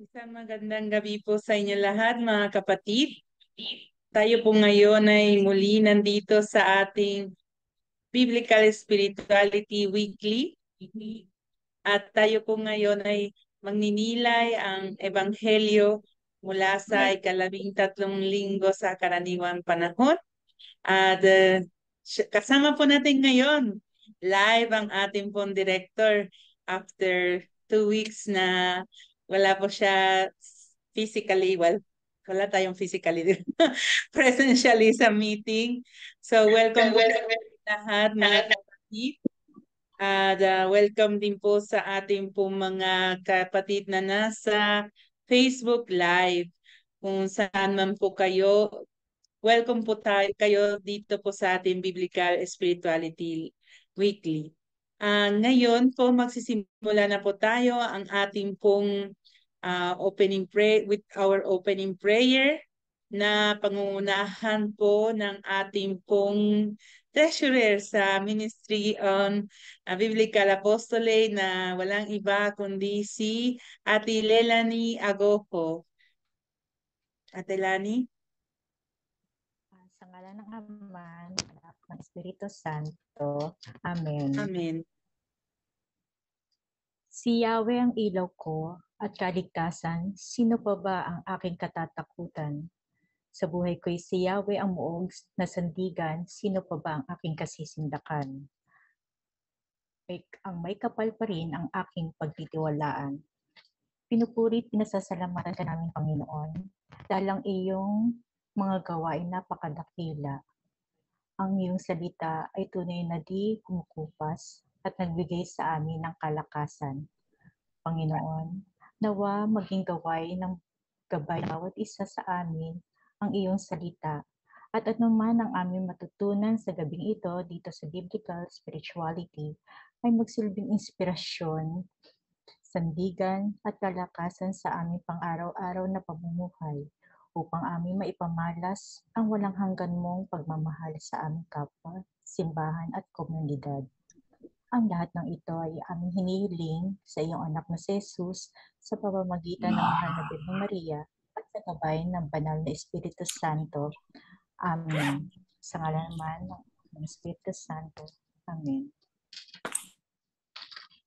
Isang magandang gabi po sa inyo lahat, mga kapatid. Tayo po ngayon ay muli nandito sa ating Biblical Spirituality Weekly. At tayo po ngayon ay magninilay ang Ebanghelyo mula sa ikalabing-tatlong linggo sa karaniwang panahon. At kasama po natin ngayon, live ang ating pong director after 2 weeks na wala po siya physically, well, wala tayong physically presentially sa meeting. So welcome po sa lahat mga kapatid. At welcome din po sa ating po mga kapatid na nasa Facebook Live. Kung saan man po kayo, welcome po kayo dito po sa ating Biblical Spirituality Weekly. Ngayon po magsisimula na po tayo ang ating pong with our opening prayer na pangungunahan po ng ating pong treasurer sa Ministry on Biblical Apostolate na walang iba kundi si Ate Lelani Agopo. Ate Lani? Sa ngalan ng Ama, ng Anak, ng Espiritu Santo. Amen. Amen. Si Yahweh ang ilaw ko at kaligtasan, sino pa ba ang aking katatakutan? Sa buhay ko'y si Yahweh ang muog na sandigan, sino pa ba ang aking kasisindakan? Ang may kapal pa rin ang aking pagtitiwalaan. Pinupuri at pinasasalamatan ka namin, Panginoon, dahil ang iyong mga gawain napakadakila. Ang iyong salita ay tunay na di kumukupas at nagbigay sa amin ng kalakasan. Panginoon, nawa maging gabay ng bawat isa sa amin ang iyong salita at anuman ang aming matutunan sa gabing ito dito sa Biblical Spirituality ay magsilbing inspirasyon, sandigan at kalakasan sa aming pang-araw-araw na pamumuhay upang aming maipamalas ang walang hanggan mong pagmamahal sa aming kapwa, simbahan at komunidad. Ang lahat ng ito ay aming hinihiling sa iyong anak na si Jesus sa pamamagitan ng mahal na Birheng Maria at sa gabay ng banal na Espiritu Santo. Amen. Sa ngalan naman ng Espiritu Santo. Amen.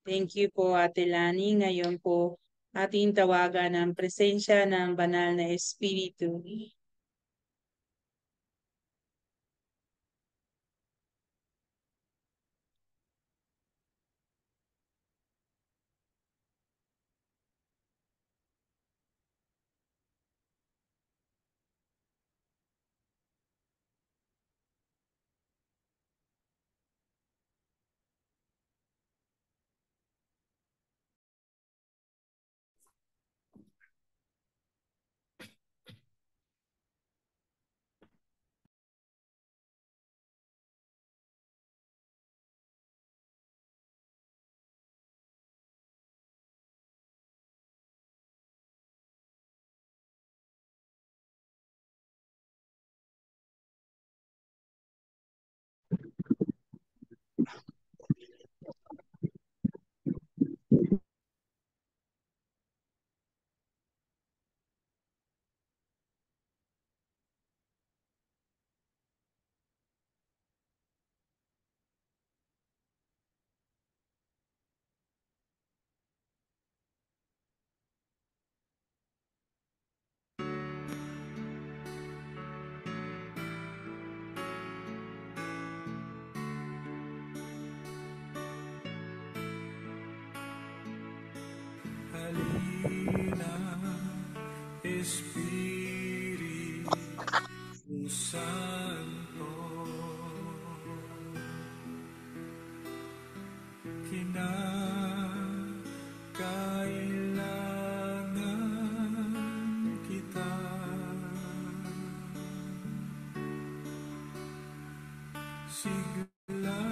Thank you po, Ate Lani. Ngayon po, ating tawagan ang presensya ng banal na Espiritu. Halina, Espiritu Santo, kinakailangan kita. Sigla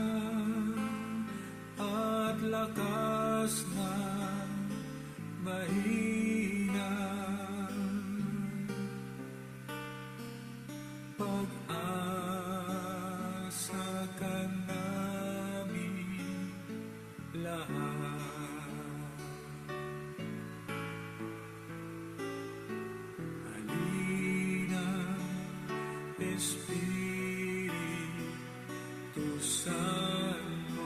at lakas ng mahina, pag-asa ka namin lahat. Espiritu Santo,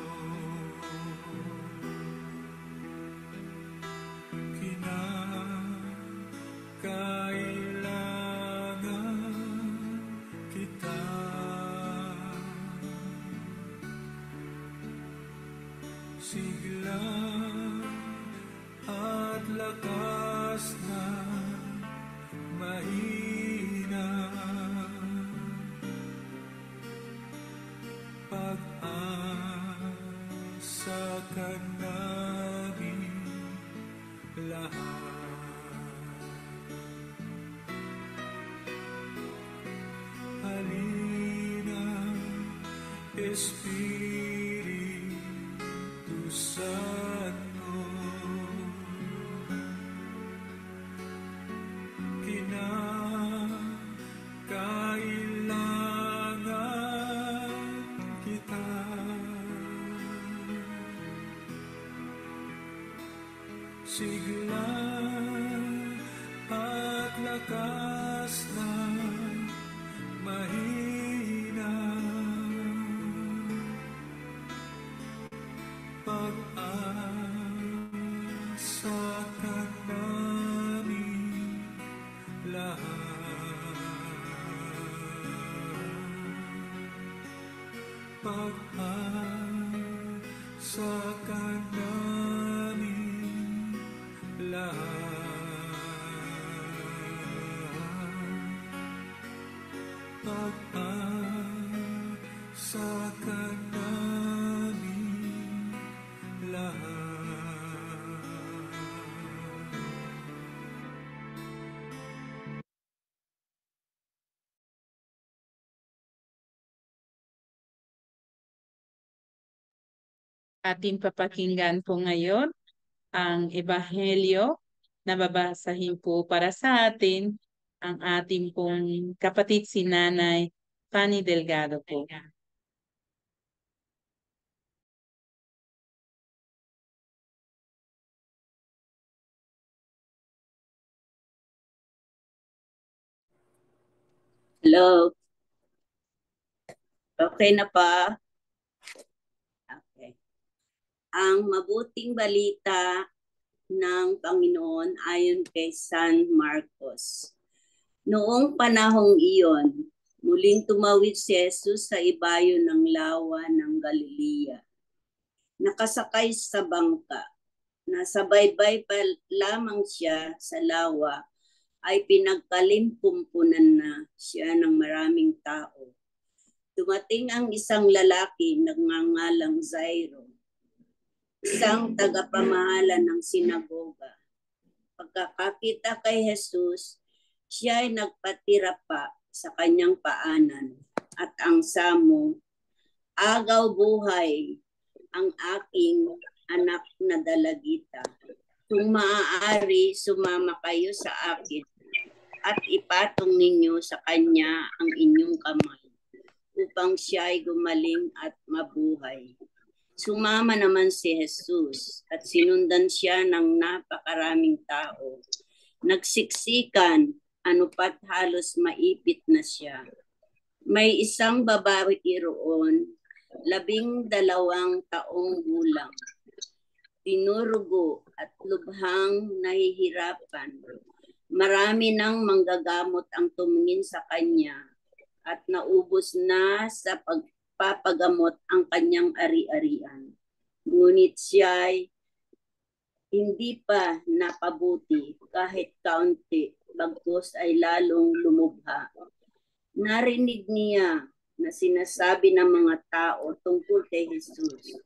kinakailangan kita. Sigla at lakas na mahina, pag-asa ka namin lahat. Halina, Espiritu Santo, kinakailangan kita. Sigla at lakas na mahina, pag-asa ka namin lahat. Pag-asa ka namin lahat. Pag-asa ka namin lahat. Ating papakinggan po ngayon ang Ebanghelyo na babasahin po para sa atin ang ating pong kapatid si Nanay Fanny Delgado po. Hello. Okay na pa? Okay. Ang mabuting balita ng Panginoon ayon kay San Marcos. Noong panahong iyon, muling tumawid si Jesus sa ibayo ng lawa ng Galilea. Nakasakay sa bangka. Nasa baybay pa lamang siya sa lawa ay pinagkalimpunpunan na siya ng maraming tao. Dumating ang isang lalaki nagngangalang Zairo, isang tagapamahala ng sinagoga. Pagkakakita kay Jesus, siya ay nagpatira pa sa kanyang paanan at ang samo, "Agaw buhay ang aking anak na dalagita. Kung maaari, sumama kayo sa akin at ipatong ninyo sa kanya ang inyong kamay upang siya ay gumaling at mabuhay." Sumama naman si Jesus at sinundan siya ng napakaraming tao. Nagsiksikan, anupat halos maipit na siya. May isang babae roon, 12 taong gulang. Tinurugo at lubhang nahihirapan. Marami nang manggagamot ang tumingin sa kanya at naubos na sa pagpapagamot ang kanyang ari-arian. Ngunit siya ay hindi pa napabuti kahit kaunti, bagkus ay lalong lumubha. Narinig niya na sinasabi ng mga tao tungkol kay Jesus.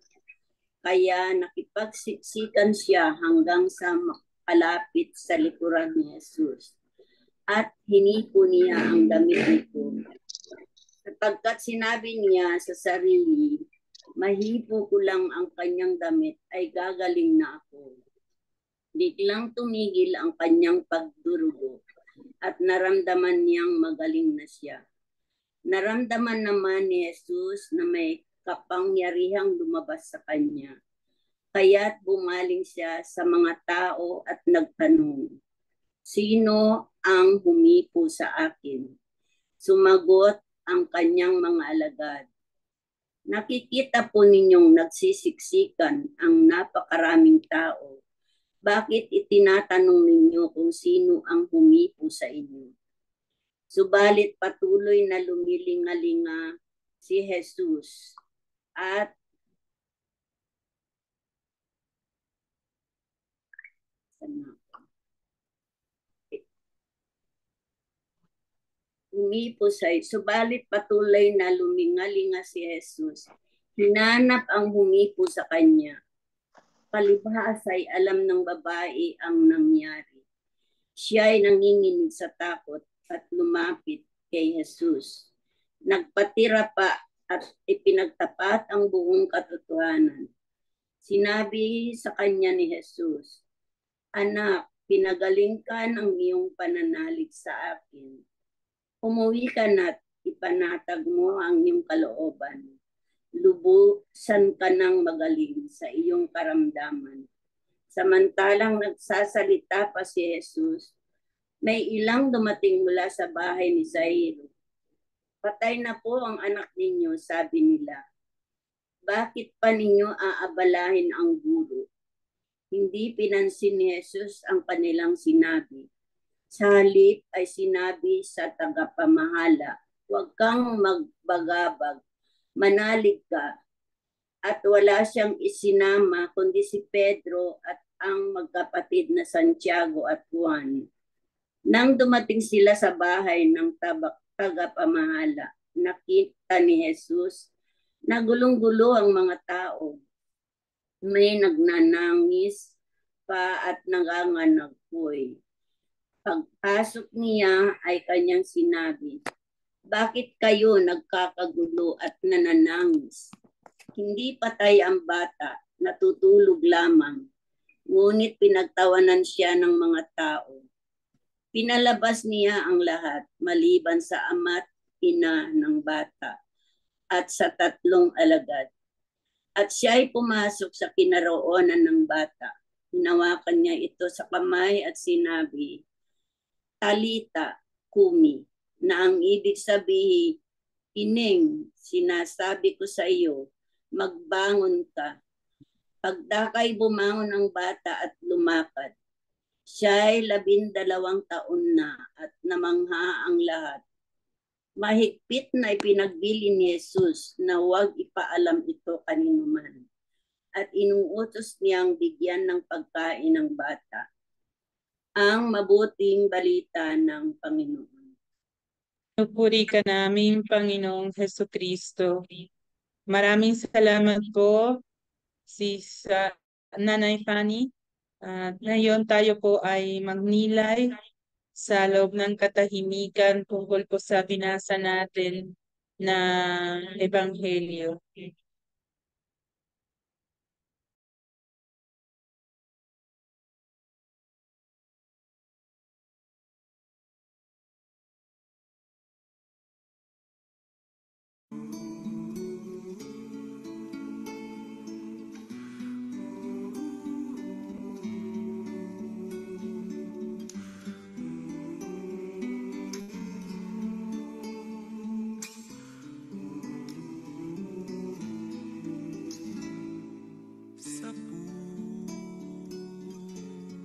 Kaya nakipagsiksikan siya hanggang sa makalapit sa likuran ni Jesus. At hinipo niya ang damit nito. Sapagkat sinabi niya sa sarili, "Mahipo ko lang ang kanyang damit ay gagaling na ako." Biglang tumigil ang kanyang pagdurugo at naramdaman niyang magaling na siya. Naramdaman naman ni Jesus na may kapangyarihang lumabas sa kanya. Kaya't bumaling siya sa mga tao at nagtanong, "Sino ang humipo sa akin?" Sumagot ang kanyang mga alagad. Nakikita po ninyong nagsisiksikan ang napakaraming tao. Bakit itinatanong ninyo kung sino ang humipo sa inyo? Subalit patuloy na lumilingalinga si Jesus at subalit patuloy na lumingalinga si Jesus. Hinanap ang humipo sa kanya. Palibhas ay alam ng babae ang nangyari. Siya ay nanginginig sa takot at lumapit kay Jesus. Nagpatira pa at ipinagtapat ang buong katotohanan. Sinabi sa kanya ni Jesus, "Anak, pinagaling ka ng iyong pananalig sa akin. Umuwi ka na't ipanatag mo ang iyong kalooban. Lubusan ka ng magaling sa iyong karamdaman." Samantalang nagsasalita pa si Jesus, may ilang dumating mula sa bahay ni Jairo. "Patay na po ang anak ninyo," sabi nila. "Bakit pa ninyo aabalahin ang guro?" Hindi pinansin ni Jesus ang kanilang sinabi. Sa halip ay sinabi sa tagapamahala, "Huwag kang magbagabag, manalig ka." At wala siyang isinama kundi si Pedro at ang magkapatid na Santiago at Juan. Nang dumating sila sa bahay ng tagapamahala, nakita ni Jesus na gulong-gulo ang mga tao. May nagnanangis pa at nanganganagpoy. Pagpasok niya ay kanyang sinabi, "Bakit kayo nagkakagulo at nananangis? Hindi patay ang bata, natutulog lamang." Ngunit pinagtawanan siya ng mga tao. Pinalabas niya ang lahat, maliban sa ama't ina ng bata at sa 3 alagad. At siya ay pumasok sa kinaroonan ng bata. Hinawakan niya ito sa kamay at sinabi, "Talita kumi," na ang ibig sabihin, "Ining, sinasabi ko sa iyo, magbangon ka." Pagdakay bumangon ang bata at lumakad. Siya ay 12 taon na at namangha ang lahat. Mahigpit na ipinagbili ni Jesus na huwag ipaalam ito kaninuman. At inuutos niyang bigyan ng pagkain ng bata. Ang mabuting balita ng Panginoon. Pinupuri ka namin, Panginoong Hesukristo. Maraming salamat po sa Nanay Fanny. At ngayon tayo po ay magnilay sa loob ng katahimikan tungkol po sa binasa natin na Ebanghelyo. Sa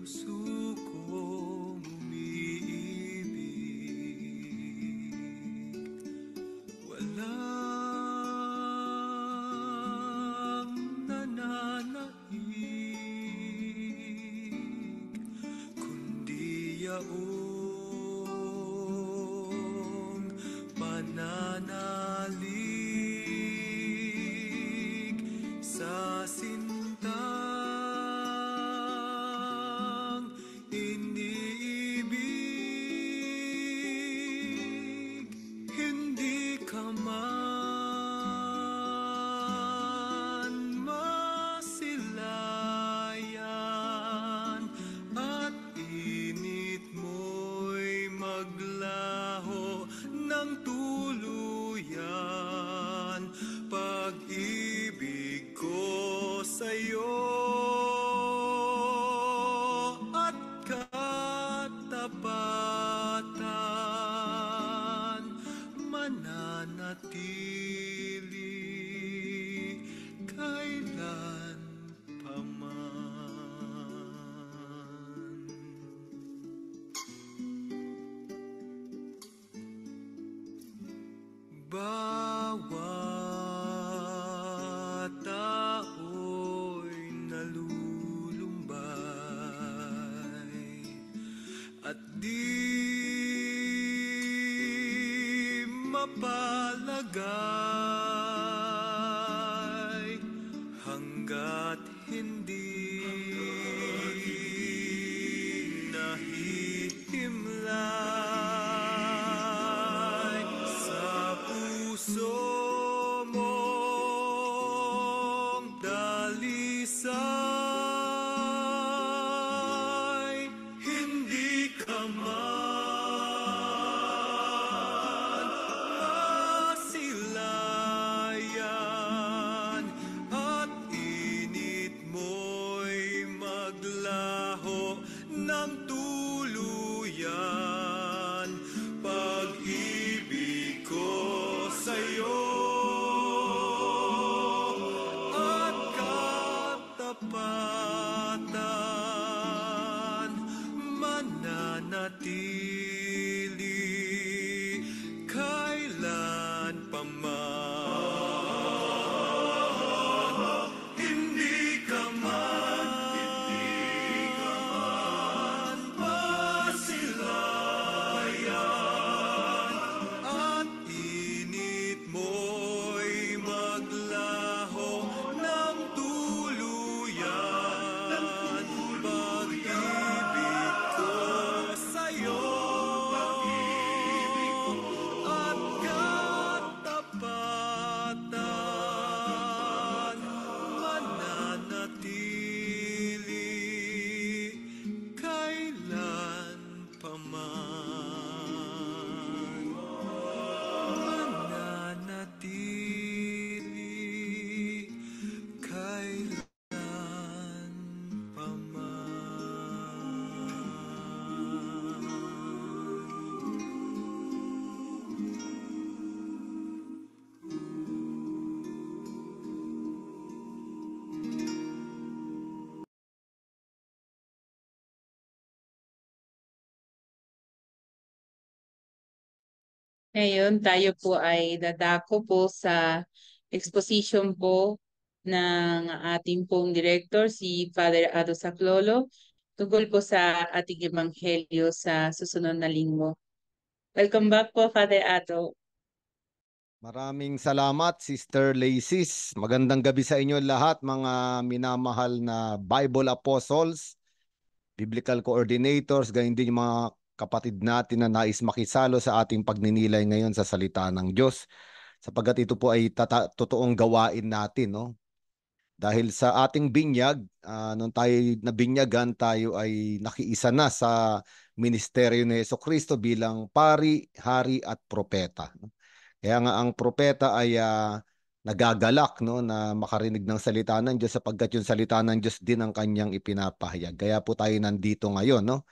puso kong umiibig, walang nananaig, kundi yaong pananalig sa sintang iniibig. Hindi ka man masilayan at init mo'y maglaho ng tuluyan. Pag-ibig ko sa mapalagay hanggat hindi nahihimlay sa puso mong dalisay. Hindi ka man masilayan at init mo'y maglaho ng tuluyan. Pag-ibig ko sa'yo at katapatan mananatili kailan pa man. Hindi ka man masilayan at init mo'y maglaho ng tuluyan. Pag-ibig ko sa'yo at katapatan mananatili kailan pa man. Mananatili kailan pa man. Ngayon, tayo po ay dadako po sa exposition po ng ating pong director, si Father Ado Saclolo, tungkol po sa ating ebanghelyo sa susunod na linggo. Welcome back po, Father Ado. Maraming salamat, Sister Lacys. Magandang gabi sa inyo lahat, mga minamahal na Bible Apostles, Biblical Coordinators, gayon din yung mga kapatid natin na nais makisalo sa ating pagninilay ngayon sa salita ng Diyos. Sapagkat ito po ay totoong gawain natin, no? Dahil sa ating binyag, nung tayo nabinyagan, tayo ay nakiisa na sa ministeryo ni Jesucristo bilang pari, hari at propeta. Kaya nga ang propeta ay nagagalak, no, na makarinig ng salita ng Diyos sapagkat yung salita ng Diyos din ang kanyang ipinapahayag. Kaya po tayo nandito ngayon, no?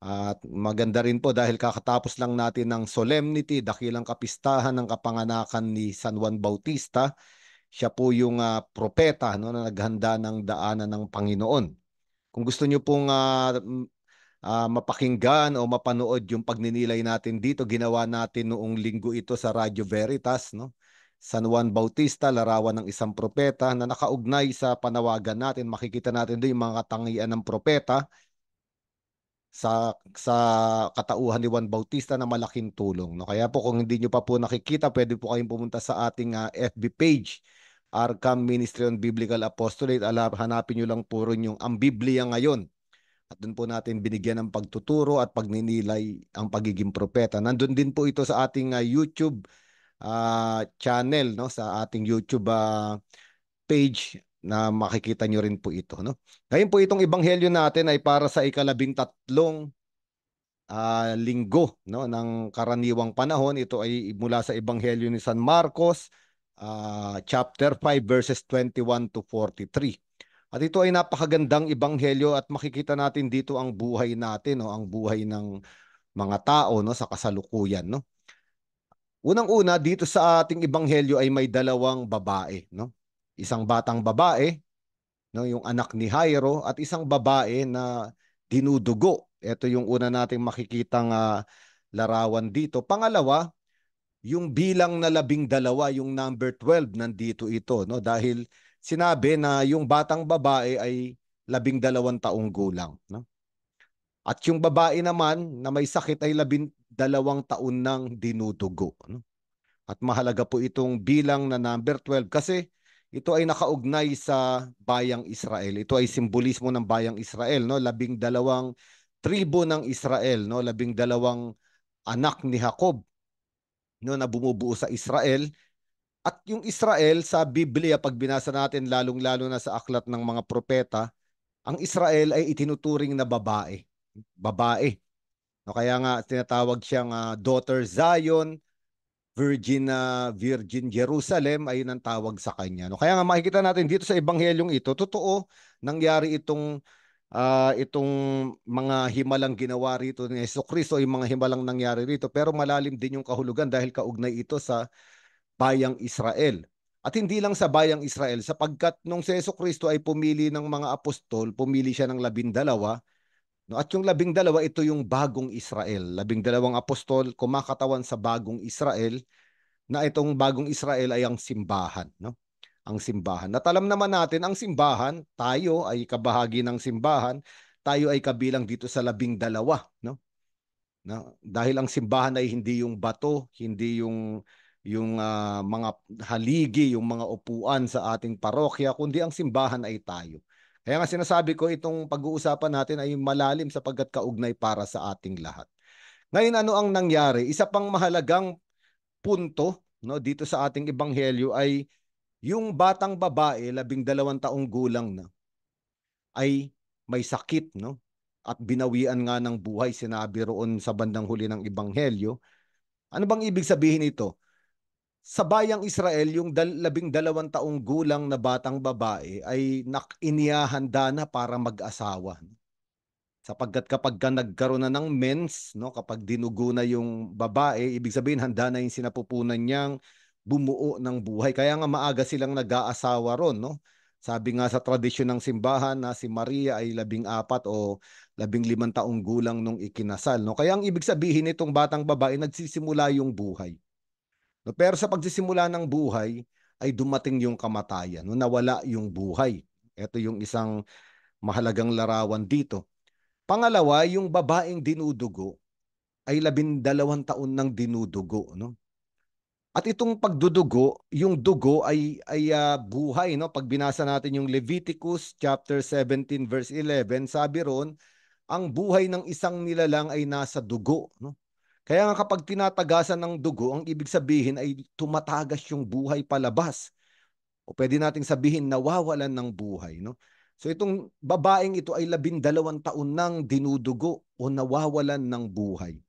At maganda rin po dahil kakatapos lang natin ng solemnity, dakilang kapistahan ng kapanganakan ni San Juan Bautista. Siya po yung propeta, no, na naghanda ng daanan ng Panginoon. Kung gusto nyo pong mapakinggan o mapanood yung pagninilay natin dito, ginawa natin noong linggo ito sa Radio Veritas, no? San Juan Bautista, larawan ng isang propeta na nakaugnay sa panawagan natin. Makikita natin doon yung mga katangian ng propeta sa katauhan ni Juan Bautista na malaking tulong, no? Kaya po kung hindi nyo pa po nakikita, pwede po kayong pumunta sa ating FB page, Arkham Ministry on Biblical Apostolate. Hanapin nyo lang puro yung ang Biblia ngayon. At doon po natin binigyan ng pagtuturo at pagninilay ang pagiging propeta. Nandun din po ito sa ating YouTube channel, no? Sa ating YouTube page na makikita nyo rin po ito, no? Ngayon po itong ebanghelyo natin ay para sa ika-13 linggo, no, ng karaniwang panahon. Ito ay mula sa ebanghelyo ni San Marcos, chapter 5 verses 21 to 43. At ito ay napakagandang ebanghelyo at makikita natin dito ang buhay natin, no, ang buhay ng mga tao, no, sa kasalukuyan, no. Unang-una dito sa ating ebanghelyo ay may dalawang babae, no. Isang batang babae, no, yung anak ni Jairo, at isang babae na dinudugo. Ito yung una nating makikitang larawan dito. Pangalawa, yung bilang na 12, yung number 12, nandito ito, no, dahil sinabi na yung batang babae ay 12 taong gulang, no? At yung babae naman na may sakit ay 12 taon nang dinudugo, no? At mahalaga po itong bilang na number 12 kasi ito ay nakaugnay sa bayang Israel. Ito ay simbolismo ng bayang Israel, no? 12 tribo ng Israel, no? 12 anak ni Jacob, no, na bumubuo sa Israel. At yung Israel sa Biblia, pag binasa natin lalong-lalo na sa aklat ng mga propeta, ang Israel ay itinuturing na babae. Babae. No, kaya nga tinatawag siyang daughter Zion, Virgin Jerusalem, ayun ang tawag sa kanya. No, kaya nga makikita natin dito sa ebanghelyong ito, totoo nangyari itong mga himalang ginawa rito ni Jesucristo, yung mga himalang nangyari rito, pero malalim din yung kahulugan dahil kaugnay ito sa bayang Israel. At hindi lang sa bayang Israel, sapagkat nung si Jesucristo ay pumili ng mga apostol, pumili siya ng 12. No, at yung 12, ito yung bagong Israel. 12 apostol, kumakatawan sa bagong Israel, na itong bagong Israel ay ang simbahan. No? Ang simbahan. At alam naman natin, ang simbahan, tayo ay kabahagi ng simbahan, tayo ay kabilang dito sa 12. No? Dahil ang simbahan ay hindi yung bato, hindi yung mga haligi, yung mga upuan sa ating parokya, kundi ang simbahan ay tayo. Kaya nga sinasabi ko, itong pag-uusapan natin ay malalim sapagkat kaugnay para sa ating lahat. Ngayon, ano ang nangyari? Isa pang mahalagang punto, no, dito sa ating ebanghelyo ay yung batang babae, 12 taong gulang na, ay may sakit, no? At binawian nga ng buhay, sinabi roon sa bandang huli ng ebanghelyo. Ano bang ibig sabihin ito? Sa bayang Israel, yung 12 taong gulang na batang babae ay inihahanda na para mag-asawa. Sapagkat kapag ka nagkaroon na ng mens, no, kapag dinugo na yung babae, ibig sabihin handa na yung sinapupunan niyang bumuo ng buhay. Kaya nga maaga silang nag-aasawa ron, no? Sabi nga sa tradisyon ng simbahan na si Maria ay 14 o 15 taong gulang nung ikinasal, no? Kaya ang ibig sabihin nitong batang babae, nagsisimula yung buhay. No, pero sa pagsisimula ng buhay ay dumating yung kamatayan, no? Nawala yung buhay. Ito yung isang mahalagang larawan dito. Pangalawa, yung babaeng dinudugo ay 12 taon nang dinudugo, no? At itong pagdudugo, yung dugo ay buhay, no? Pag binasa natin yung Leviticus chapter 17 verse 11, sabi ron, ang buhay ng isang nilalang ay nasa dugo, no? Kaya nga kapag tinatagasan ng dugo, ang ibig sabihin ay tumatagas yung buhay palabas. O pwede nating sabihin nawawalan ng buhay, no? So itong babaeng ito ay 12 taon nang dinudugo o nawawalan ng buhay,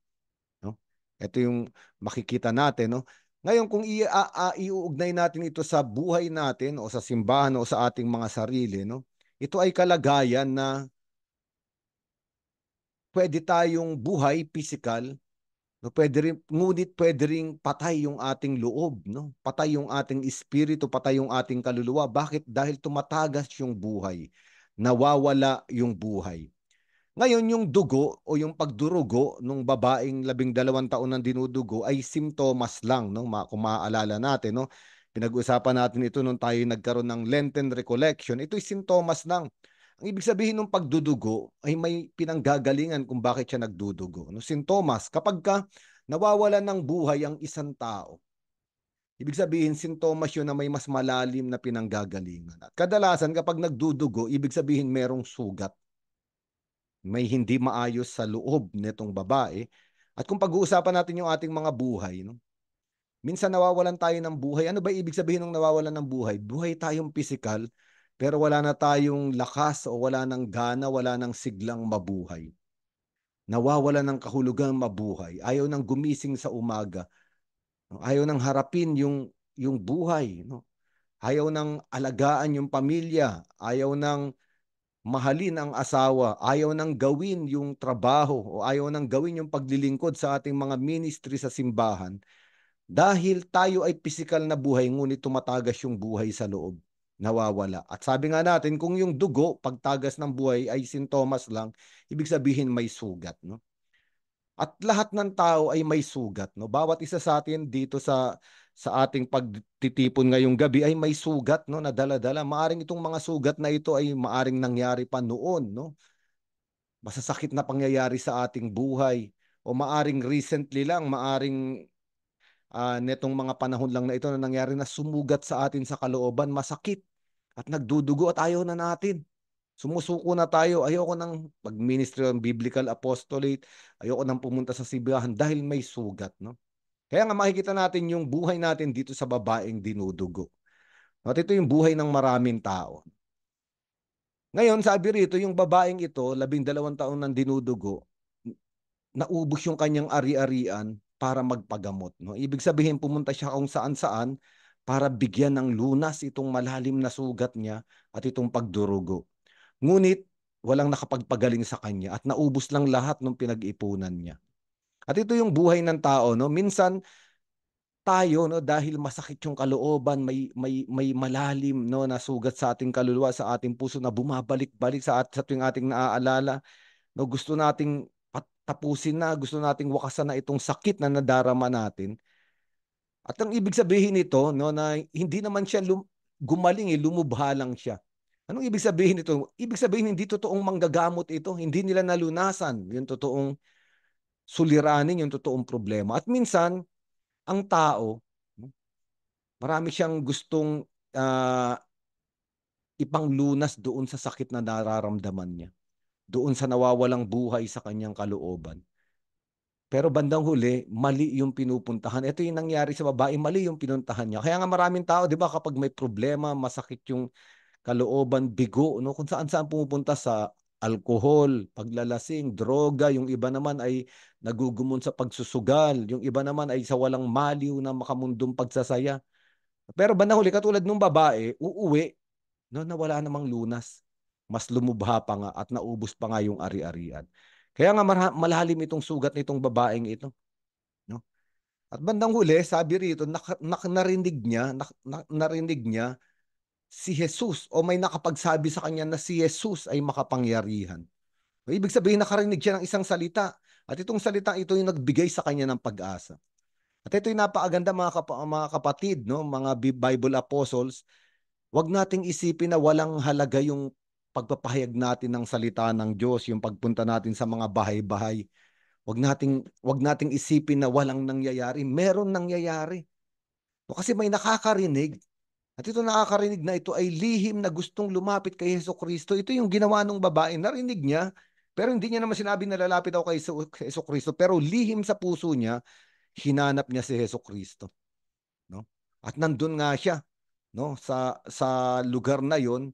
no? Ito yung makikita natin, no? Ngayon kung iuugnay natin ito sa buhay natin o sa simbahan o sa ating mga sarili, no? Ito ay kalagayan na pwede tayong buhay, physical, no, ngunit pwede ring patay yung ating loob, no? Patay yung ating espiritu, patay yung ating kaluluwa. Bakit? Dahil tumatagas yung buhay. Nawawala yung buhay. Ngayon, yung dugo o yung pagdurugo ng babaeng 12 taon nang dinudugo ay simptomas lang, no? Kung maaalala natin, no? Pinag-usapan natin ito nung tayo nagkaroon ng Lenten Recollection. Ito'y simptomas lang. Ang ibig sabihin ng pagdudugo ay may pinanggagalingan kung bakit siya nagdudugo. No? Sintomas, kapag ka nawawalan ng buhay ang isang tao, ibig sabihin sintomas yun na may mas malalim na pinanggagalingan. At kadalasan kapag nagdudugo, ibig sabihin merong sugat. May hindi maayos sa loob nitong babae. At kung pag-uusapan natin yung ating mga buhay, no? Minsan nawawalan tayo ng buhay. Ano ba ibig sabihin ng nawawalan ng buhay? Buhay tayong physical, pero wala na tayong lakas o wala nang gana, wala nang siglang mabuhay. Nawawalan ng kahulugang mabuhay. Ayaw nang gumising sa umaga. Ayaw nang harapin yung buhay. No? Ayaw nang alagaan yung pamilya. Ayaw nang mahalin ang asawa. Ayaw nang gawin yung trabaho o ayaw nang gawin yung paglilingkod sa ating mga ministry sa simbahan. Dahil tayo ay pisikal na buhay, ngunit tumatagas yung buhay sa loob. Nawawala. At sabi nga natin, kung yung dugo, pagtagas ng buhay ay sintomas lang, ibig sabihin may sugat. No? At lahat ng tao ay may sugat. No? Bawat isa sa atin dito sa ating pagtitipon ngayong gabi ay may sugat, no, na dala-dala. Maaring itong mga sugat na ito ay maaring nangyari pa noon. No? Masasakit na pangyayari sa ating buhay. O maaring recently lang, maaring netong mga panahon lang na ito na nangyari na sumugat sa atin sa kalooban, masakit at nagdudugo at ayaw na natin. Sumusuko na tayo. Ayoko nang mag-ministry ng biblical apostolate. Ayoko nang pumunta sa simbahan dahil may sugat, no? Kaya nga makikita natin yung buhay natin dito sa babaeng dinudugo. At ito yung buhay ng maraming tao. Ngayon, sabi rito, yung babaeng ito, 12 taon nang dinudugo, naubos yung kanyang ari-arian para magpagamot. No? Ibig sabihin, pumunta siya kung saan-saan para bigyan ng lunas itong malalim na sugat niya at itong pagdurugo. Ngunit, walang nakapagpagaling sa kanya at naubos lang lahat ng pinag-ipunan niya. At ito yung buhay ng tao. No? Minsan, tayo, no, dahil masakit yung kalooban, may malalim, no, na sugat sa ating kaluluwa, sa ating puso na bumabalik-balik sa tuwing ating naaalala, no, gusto nating tapusin na, gusto nating wakasan na itong sakit na nadarama natin. At ang ibig sabihin nito, no, na hindi naman siya gumaling, lumubha lang siya. Anong ibig sabihin nito? Ibig sabihin hindi totoong manggagamot ito, hindi nila nalunasan yung totoong suliranin, yung totoong problema. At minsan, ang tao, marami siyang gustong ipanglunas doon sa sakit na nararamdaman niya. Doon sa nawawalang buhay sa kanyang kalooban. Pero bandang huli, mali yung pinupuntahan. Ito yung nangyari sa babae, mali yung pinuntahan niya. Kaya nga maraming tao, di ba, kapag may problema, masakit yung kalooban, bigo, no? Kung saan-saan pumupunta sa alkohol, paglalasing, droga, yung iba naman ay nagugumon sa pagsusugal, yung iba naman ay sa walang maliw na makamundong pagsasaya. Pero bandang huli, katulad nung babae, uuwi, no, na wala namang lunas. Mas lumubha pa nga at naubos pa nga yung ari-arian. Kaya nga malalim itong sugat nitong babaeng ito. No? At bandang huli, sabi rito, narinig niya si Jesus o may nakapagsabi sa kanya na si Jesus ay makapangyarihan. Ibig sabihin, nakarinig siya ng isang salita. At itong salita ito yung nagbigay sa kanya ng pag-asa. At ito yung napakaganda mga kapatid, no? Mga Bible apostles. Huwag nating isipin na walang halaga yung pagpapahayag natin ng salita ng Diyos, yung pagpunta natin sa mga bahay-bahay. Huwag nating isipin na walang nangyayari. Meron nangyayari. Kasi may nakakarinig. At ito nakakarinig na ito ay lihim na gustong lumapit kay Hesukristo. Ito yung ginawa ng babae. Narinig niya, pero hindi niya naman sinabi na lalapit ako kay Hesukristo. Pero lihim sa puso niya, hinanap niya si Hesukristo. No? At nandun nga siya, no, sa lugar na yon.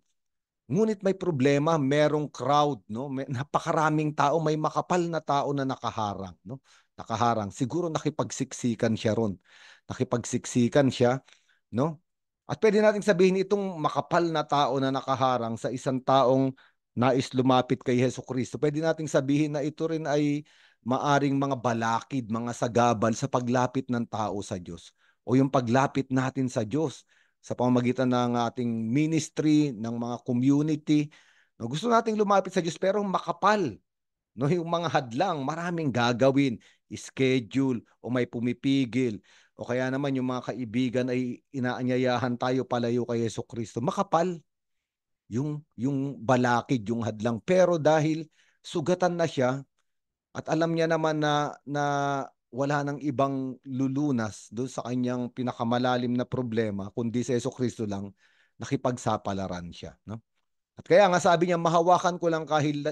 Ngunit may problema, merong crowd, no? Napakaraming tao, may makapal na tao na nakaharang, no? Nakaharang. Siguro nakipagsiksikan siya ron. Nakipagsiksikan siya, no? At pwede nating sabihin itong makapal na tao na nakaharang sa isang taong nais lumapit kay Hesukristo. Pwede nating sabihin na ito rin ay maaring mga balakid, mga sagabal sa paglapit ng tao sa Diyos o yung paglapit natin sa Diyos sa pamamagitan ng ating ministry, ng mga community. No, gusto nating lumapit sa Diyos pero makapal. No, yung mga hadlang, maraming gagawin, schedule o may pumipigil. O kaya naman yung mga kaibigan ay inaanyayahan tayo palayo kay Hesukristo. Makapal yung balakid, yung hadlang. Pero dahil sugatan na siya at alam niya naman na wala nang ibang lulunas doon sa kanyang pinakamalalim na problema, kundi sa Hesukristo lang, nakipagsapalaran siya. No? At kaya nga sabi niya, mahawakan ko lang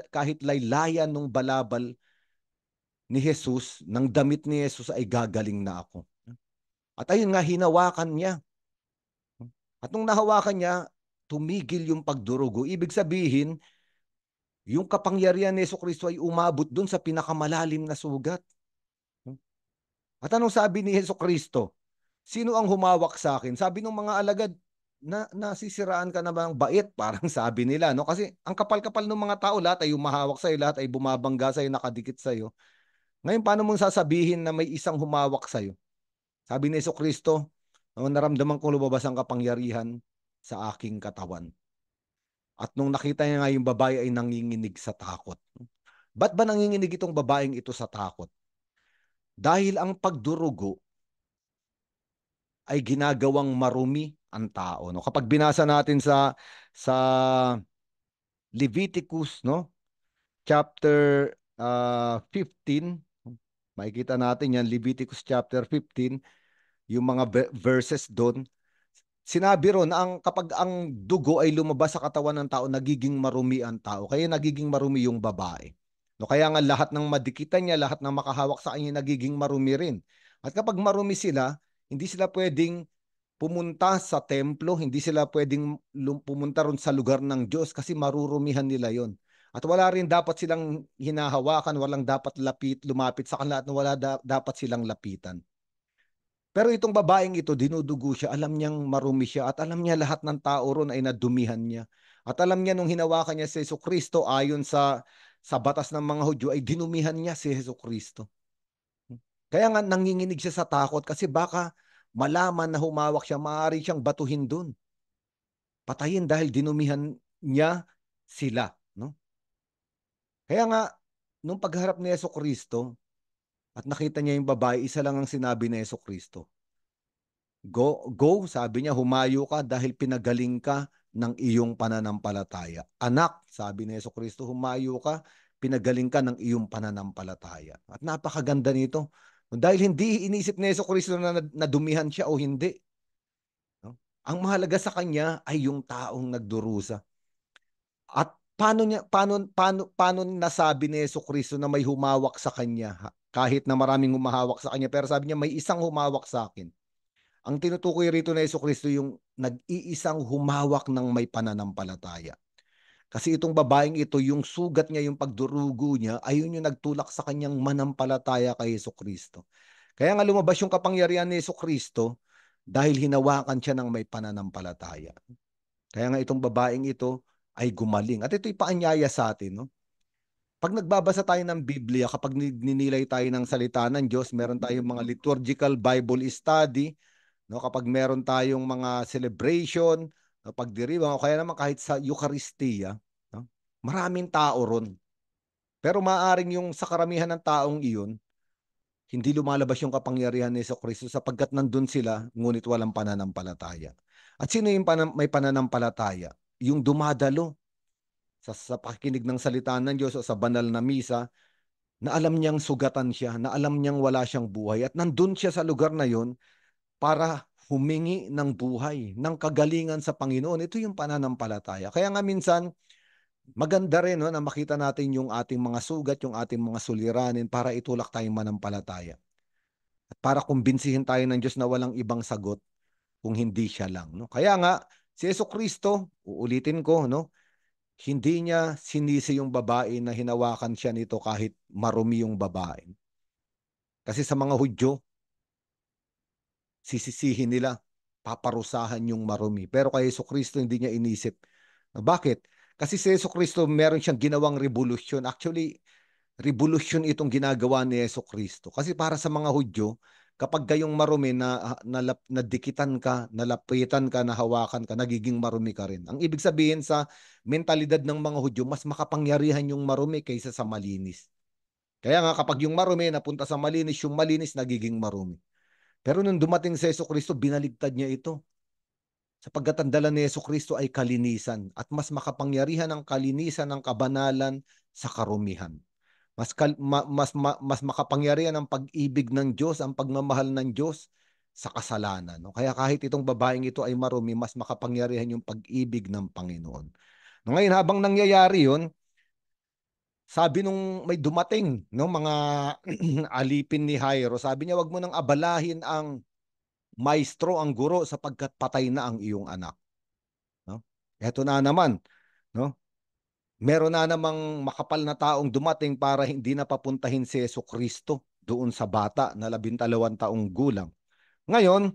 kahit laylayan ng balabal ni Jesus, ng damit ni Jesus ay gagaling na ako. At ayun nga, hinawakan niya. At nung nahawakan niya, tumigil yung pagdurugo. Ibig sabihin, yung kapangyarihan ni Jesucristo ay umabot dun sa pinakamalalim na sugat. At anong sabi ni Jesucristo? Sino ang humawak sa akin? Sabi ng mga alagad, nasisiraan ka na ba ng bait? Parang sabi nila. No? Kasi ang kapal-kapal ng mga tao, lahat ay humahawak sa'yo, lahat ay bumabangga sa'yo, nakadikit sa'yo. Ngayon, paano mong sasabihin na may isang humawak sa'yo? Sabi ni Jesucristo, naramdaman kong lumabas ang kapangyarihan sa aking katawan. At nung nakita niya nga yung babae ay nanginginig sa takot. Ba't ba nanginginig itong babaeng ito sa takot? Dahil ang pagdurugo ay ginagawang marumi ang tao. No? Kapag binasa natin sa Leviticus, no? Chapter 15, makikita natin yan, Leviticus chapter 15, yung mga verses doon. Sinabi ron na kapag ang dugo ay lumabas sa katawan ng tao, nagiging marumi ang tao. Kaya nagiging marumi yung babae. No, kaya nga lahat ng madikitan niya, lahat ng makahawak sa kanya, nagiging marumi rin. At kapag marumi sila, hindi sila pwedeng pumunta sa templo, hindi sila pwedeng pumunta ron sa lugar ng Diyos kasi marurumihan nila yon. At wala rin dapat silang hinahawakan, walang dapat lumapit sa kanila at wala dapat silang lapitan. Pero itong babaeng ito, dinudugo siya, alam niyang marumi siya at alam niya lahat ng tao ron ay nadumihan niya. At alam niya nung hinawakan niya si Jesucristo ayon sa batas ng mga Hudyo ay dinumihan niya si Jesucristo. Kaya nga nanginginig siya sa takot kasi baka malaman na humawak siya, maaari siyang batuhin dun. Patayin dahil dinumihan niya sila. No? Kaya nga, nung pagharap ni Jesucristo at nakita niya yung babae, isa lang ang sinabi ni Jesucristo. Go, sabi niya, humayo ka dahil pinagaling ka ng iyong pananampalataya. Anak, sabi ni Jesucristo, humayo ka, pinagaling ka ng iyong pananampalataya. At napakaganda nito. Dahil hindi inisip ni Jesucristo na nadumihan siya o hindi. No? Ang mahalaga sa kanya ay yung taong nagdurusa. At paano nasabi ni Jesucristo na may humawak sa kanya? Kahit na maraming humahawak sa kanya, pero sabi niya, may isang humawak sa akin. Ang tinutukoy rito na Jesucristo yung nag-iisang humawak ng may pananampalataya. Kasi itong babaeng ito, yung sugat niya, yung pagdurugo niya, ayun yung nagtulak sa kanyang manampalataya kay Jesucristo. Kaya nga lumabas yung kapangyarihan ni Jesucristo dahil hinawakan siya ng may pananampalataya. Kaya nga itong babaeng ito ay gumaling. At ito'y paanyaya sa atin. No? Pag nagbabasa tayo ng Biblia, kapag ninilay tayo ng salita ng Diyos, meron tayong mga liturgical Bible study, no, kapag meron tayong mga celebration, no, pagdiriwang, o kaya naman kahit sa Eucharistia, no, maraming tao ron. Pero maaaring yung sa karamihan ng taong iyon, hindi lumalabas yung kapangyarihan ni Jesucristo sapagkat nandun sila, ngunit walang pananampalataya. At sino yung may pananampalataya? Yung dumadalo sa pakikinig ng salita ng Diyos o sa banal na misa, na alam niyang sugatan siya, na alam niyang wala siyang buhay, at nandun siya sa lugar na yon para humingi ng buhay, ng kagalingan sa Panginoon. Ito yung pananampalataya. Kaya nga minsan, maganda rin no, na makita natin yung ating mga sugat, yung ating mga suliranin para itulak tayong manampalataya. At para kumbinsihin tayo ng Diyos na walang ibang sagot kung hindi siya lang. No? Kaya nga, si Jesucristo, uulitin ko, no, hindi niya sinisi yung babae na hinawakan siya nito kahit marumi yung babae. Kasi sa mga Hudyo, sisisihin nila, paparusahan yung marumi. Pero kay Jesucristo hindi niya inisip. Bakit? Kasi si Jesucristo meron siyang ginawang revolusyon. Actually, revolusyon itong ginagawa ni Jesucristo. Kasi para sa mga Hudyo, kapag kayong marumi na nadikitan ka, nalapitan ka, nahawakan ka, nagiging marumi ka rin. Ang ibig sabihin sa mentalidad ng mga Hudyo, mas makapangyarihan yung marumi kaysa sa malinis. Kaya nga kapag yung marumi napunta sa malinis, yung malinis nagiging marumi. Pero nung dumating sa Jesucristo, binaligtad niya ito. Sapagkat ang dala ni Jesucristo ay kalinisan at mas makapangyarihan ang kalinisan ng kabanalan sa karumihan. Mas makapangyarihan ang pag-ibig ng Diyos, ang pagmamahal ng Diyos sa kasalanan. No? Kaya kahit itong babaeng ito ay marumi, mas makapangyarihan yung pag-ibig ng Panginoon. No, ngayon, habang nangyayari yun, sabi nung may dumating, no, mga alipin ni Jairo, sabi niya, wag mo nang abalahin ang maestro, ang guro, sapagkat patay na ang iyong anak. No? Ito na naman, no? Meron na namang makapal na taong dumating para hindi na papuntahin si Jesucristo doon sa bata na 12 taong gulang. Ngayon,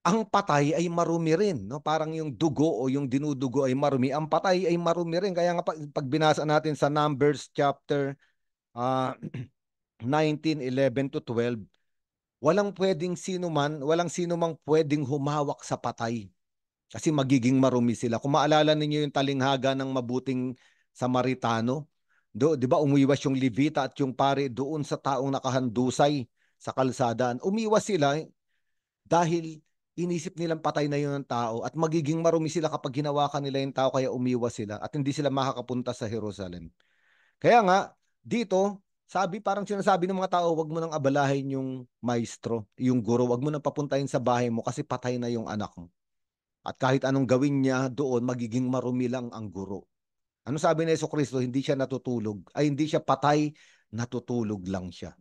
ang patay ay marumi rin. No? Parang yung dugo o yung dinudugo ay marumi. Ang patay ay marumi rin. Kaya nga pag binasa natin sa Numbers chapter 19, 11 to 12, walang sino mang pwedeng humawak sa patay. Kasi magiging marumi sila. Kung maalala ninyo yung talinghaga ng mabuting Samaritano, di ba umiwas yung Levita at yung pare doon sa taong nakahandusay sa kalsadaan. Umiwas sila dahil inisip nilang patay na yun ng tao at magiging marumi sila kapag hinawakan nila yung tao, kaya umiwas sila at hindi sila makakapunta sa Jerusalem. Kaya nga, dito, Parang sinasabi ng mga tao, wag mo nang abalahin yung maestro, yung guro, wag mo nang papuntahin sa bahay mo kasi patay na yung anak mo. At kahit anong gawin niya doon, magiging marumi lang ang guro. Ano sabi ni Jesucristo? Hindi siya natutulog, ay hindi siya patay, natutulog lang siya.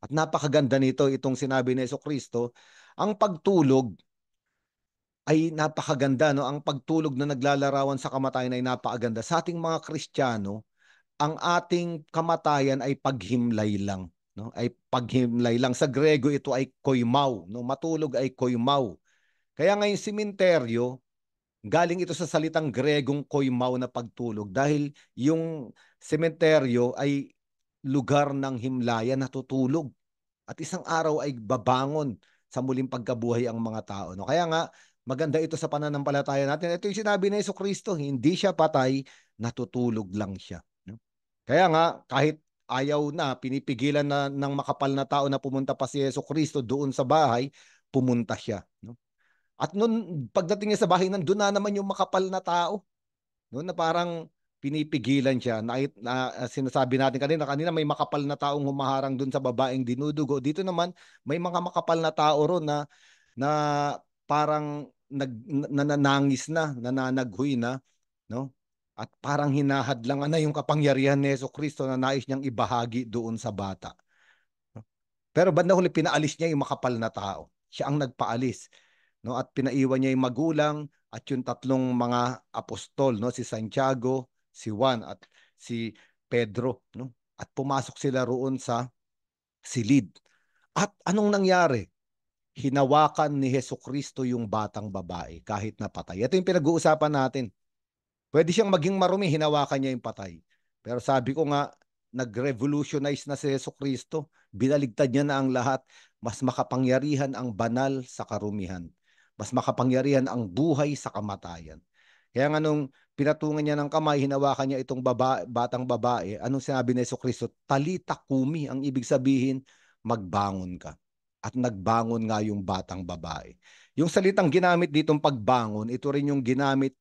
At napakaganda nito, itong sinabi ni Jesucristo, ang pagtulog ay napakaganda, no? Ang pagtulog na naglalarawan sa kamatayan ay napakaganda. Sa ating mga Kristiyano, ang ating kamatayan ay paghimlay lang, no? Ay paghimlay lang. Sa Grego ito ay koimao, no? Matulog ay koimao. Kaya ngayon simenteryo, galing ito sa salitang Gregong koimao na pagtulog dahil yung sementeryo ay lugar ng himlayan, natutulog. At isang araw ay babangon sa muling pagkabuhay ang mga tao. No? Kaya nga, maganda ito sa pananampalataya natin. Ito yung sinabi ni Jesucristo, hindi siya patay, natutulog lang siya. No? Kaya nga, kahit ayaw na, pinipigilan na ng makapal na tao na pumunta pa si Jesucristo doon sa bahay, pumunta siya. No? At noon, pagdating niya sa bahay, nandun na naman yung makapal na tao. No? Na parang pinipigilan siya. Sinasabi natin kanina may makapal na taong humaharang doon sa babaeng dinudugo. Dito naman, may mga makapal na tao ron na parang nananangis na, nananaghoy na, no? At parang hinahadlangan na yung kapangyarihan ni Jesucristo na nais niyang ibahagi doon sa bata. Pero bandang huli, pinaalis niya yung makapal na tao. Siya ang nagpaalis. No? At pinaiwan niya yung magulang at yung tatlong mga apostol, no? Si Santiago, si Juan at si Pedro. No? At pumasok sila roon sa silid. At anong nangyari? Hinawakan ni Jesucristo yung batang babae kahit napatay. Ito yung pinag-uusapan natin. Pwede siyang maging marumi, hinawakan niya yung patay. Pero sabi ko nga, nag-revolutionize na si Jesucristo. Binaligtad niya na ang lahat. Mas makapangyarihan ang banal sa karumihan. Mas makapangyarihan ang buhay sa kamatayan. Kaya nga nung pinatungan niya ng kamay, hinawakan niya itong batang babae, anong sinabi ni Jesucristo? Talita kumi, ang ibig sabihin, magbangon ka. At nagbangon nga yung batang babae. Yung salitang ginamit ditong pagbangon, ito rin yung ginamit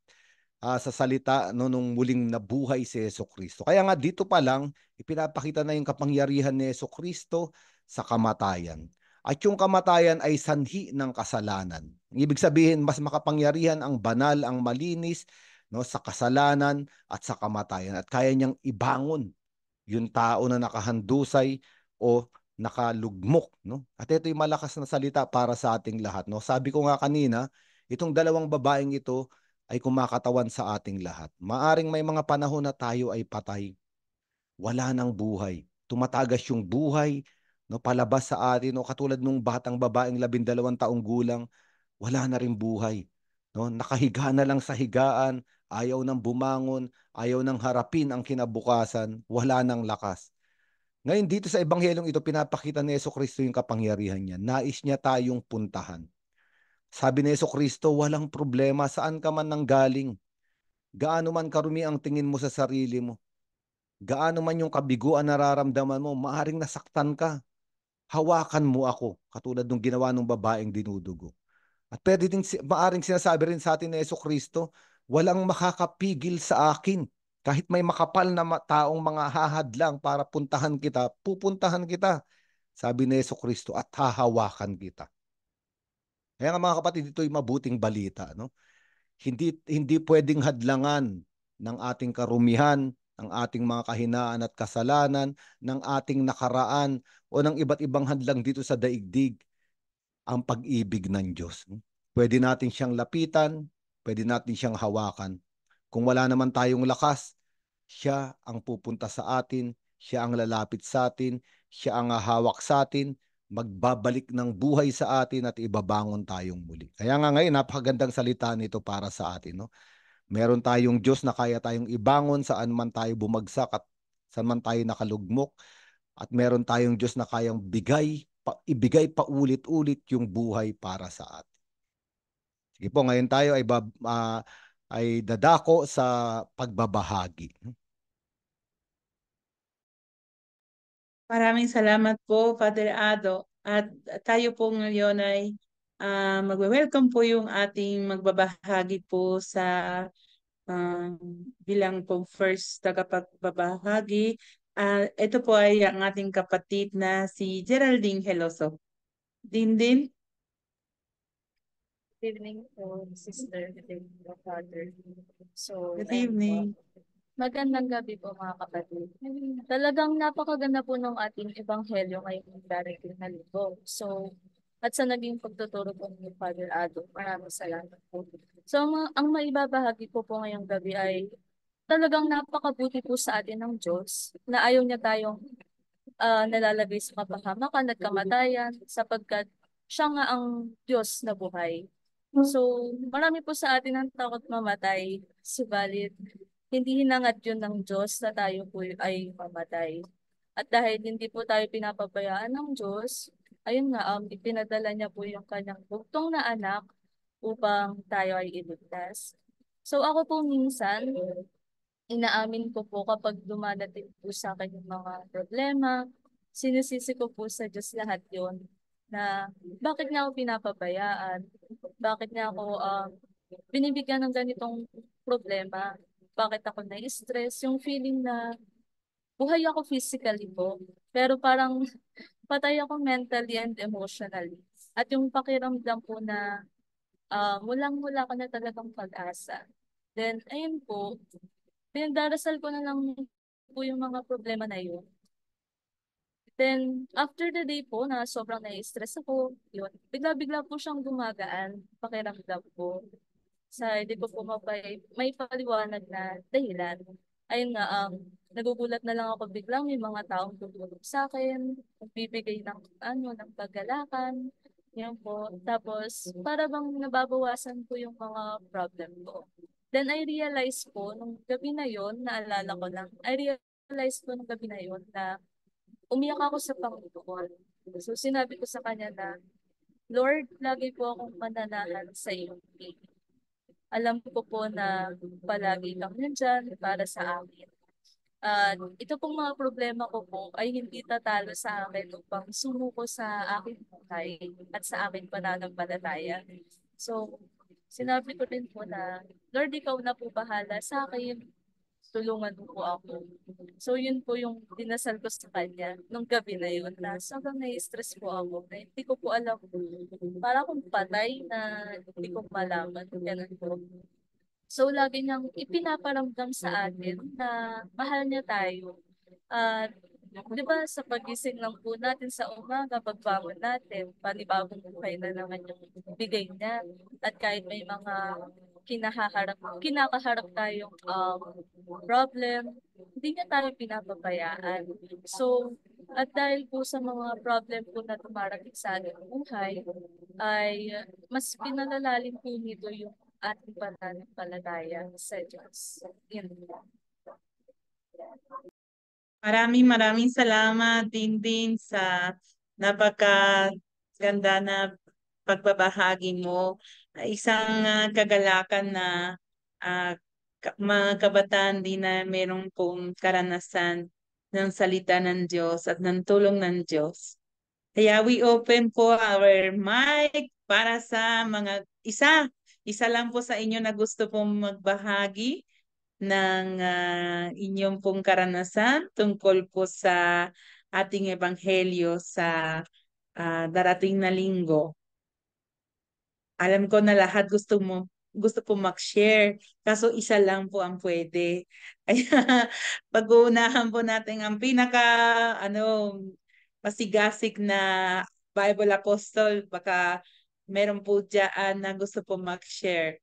sa salita no, nung muling nabuhay si Jesucristo. Kaya nga dito pa lang, ipinapakita na yung kapangyarihan ni Jesucristo sa kamatayan. At yung kamatayan ay sanhi ng kasalanan. Ibig sabihin, mas makapangyarihan ang banal, ang malinis, no, sa kasalanan at sa kamatayan. At kaya niyang ibangon yung tao na nakahandusay o nakalugmok. No? At ito yung malakas na salita para sa ating lahat. No? Sabi ko nga kanina, itong dalawang babaeng ito ay kumakatawan sa ating lahat. Maaring may mga panahon na tayo ay patay. Wala nang buhay. Tumatagas yung buhay, no, palabas sa atin, no, katulad nung batang babaeng 12 taong gulang, wala na rin buhay. No? Nakahiga na lang sa higaan, ayaw nang bumangon, ayaw nang harapin ang kinabukasan, wala nang lakas. Ngayon dito sa ebanghelyong ito, pinapakita ni Jesucristo yung kapangyarihan niya. Nais niya tayong puntahan. Sabi ni Jesucristo, walang problema saan ka man nanggaling. Gaano man karumi ang tingin mo sa sarili mo. Gaano man yung kabiguan nararamdaman mo, maaring nasaktan ka. Hawakan mo ako, katulad ng ginawa ng babaeng dinudugo. At pwede din, maaring sinasabi rin sa atin ni Jesucristo, walang makakapigil sa akin. Kahit may makapal na taong mga hahadlang para puntahan kita, pupuntahan kita. Sabi ni Jesucristo, at hahawakan kita. Kaya nga mga kapatid, ito'y mabuting balita. No? Hindi pwedeng hadlangan ng ating karumihan, ng ating mga kahinaan at kasalanan, ng ating nakaraan, o ng iba't ibang hadlang dito sa daigdig, ang pag-ibig ng Diyos. Pwede natin siyang lapitan, pwede natin siyang hawakan. Kung wala naman tayong lakas, siya ang pupunta sa atin, siya ang lalapit sa atin, siya ang hahawak sa atin, magbabalik ng buhay sa atin at ibabangon tayong muli. Kaya nga ngayon, napakagandang salita nito para sa atin. No? Meron tayong Diyos na kaya tayong ibangon saan man tayo bumagsak at saan man tayo nakalugmok. At meron tayong Diyos na kayang ibigay pa ulit-ulit yung buhay para sa atin. Sige po, ngayon tayo ay dadako sa pagbabahagi. Maraming salamat po, Father Ado. At tayo po ngayon ay magwe-welcome po yung ating magbabahagi po sa bilang po first tagapagbabahagi Ito po ay ang ating kapatid na si Geraldine Heloso. Din. Good evening po, Sister. Good evening po, Father. So, Good ayun po. evening. Magandang gabi po mga kapatid. Talagang napakaganda po ng ating ebanghelyo ngayong darating na linggo. So, at sa naging pagtuturo po ni Father Ado, maraming salamat po. So, ang maibabahagi ko po ngayong gabi ay talagang napakabuti po sa atin ng Diyos na ayaw niya tayong nalalagay sa kapahamakan at kamatayan sapagkat siya nga ang Diyos na buhay. So, marami po sa atin ang takot mamatay, subalit hindi hinangad yun ng Diyos na tayo po ay mamatay. At dahil hindi po tayo pinapabayaan ng Diyos, ayun nga, ipinadala niya po yung kanyang bugtong na anak upang tayo ay iligtas. So ako po minsan, inaamin ko po kapag dumadating po sa akin yung mga problema, sinisisi ko po sa Diyos lahat yon na bakit niya ako pinapabayaan, bakit niya ako binibigyan ng ganitong problema, bakit ako na-stress, yung feeling na buhay ako physically po, pero parang patay ako mentally and emotionally. At yung pakiramdam po na mulang-mula ka na talagang pag-asa. Then, ayun po, pinagdarasal ko na lang po yung mga problema na yun. Then, after the day po na sobrang na-stress ako, yun, bigla-bigla po siyang gumagaan, pakiramdam ko. Sa hindi ko po may paliwanag na dahilan. Ayun nga, nagugulat na lang ako biglang may mga taong tutulong sa akin, nagbibigay ng ng paggalakan, yan po. Tapos, para bang nababawasan po yung mga problem ko. Then I realized po, nung gabi na yon, naalala ko lang, I realized po nung gabi na yon na umiyak ako sa Panginoon. So sinabi ko sa kanya na, Lord, lagi po akong mananahan sa iyong piling. Alam ko po na palagi kang nandyan para sa amin. At ito pong mga problema ko po ay hindi tatalo sa akin upang sumuko sa aking buhay at sa aking pananampalataya. So, sinabi ko din po na, Lord, ikaw na po bahala sa akin, tulungan mo po ako. So, yun po yung dinasal ko sa kanya nung gabi na yun na sobrang na-stress po ako na hindi ko po alam, para akong patay na hindi ko malaman. Ganun po. So, lagi niyang ipinaparamdam sa atin na mahal niya tayo. At, di ba, sa pagising lang po natin sa umaga, pagbangon natin, panibagong buhay na naman yung bigay niya. At kahit may mga kinakaharap tayong problem, hindi niya tayo pinapabayaan. So, at dahil po sa mga problem po na dumarating sa ating buhay, ay mas pinalalalim po nito yung ating pananampalataya sa Diyos. Yun po. Maraming salamat din sa napakaganda na pagbabahagi mo. Isang kagalakan na mga kabataan din na merong pong karanasan ng salita ng Diyos at ng tulong ng Diyos. Kaya we open po our mic para sa mga isa lang po sa inyo na gusto pong magbahagi ng inyong pong karanasan tungkol po sa ating ebanghelyo sa darating na linggo. Alam ko na lahat gusto po mag-share, kaso isa lang po ang pwede. Kaya pag-uunahan po natin ang pinaka masigasig na Bible Apostle, baka meron po dyan na gusto po mag-share.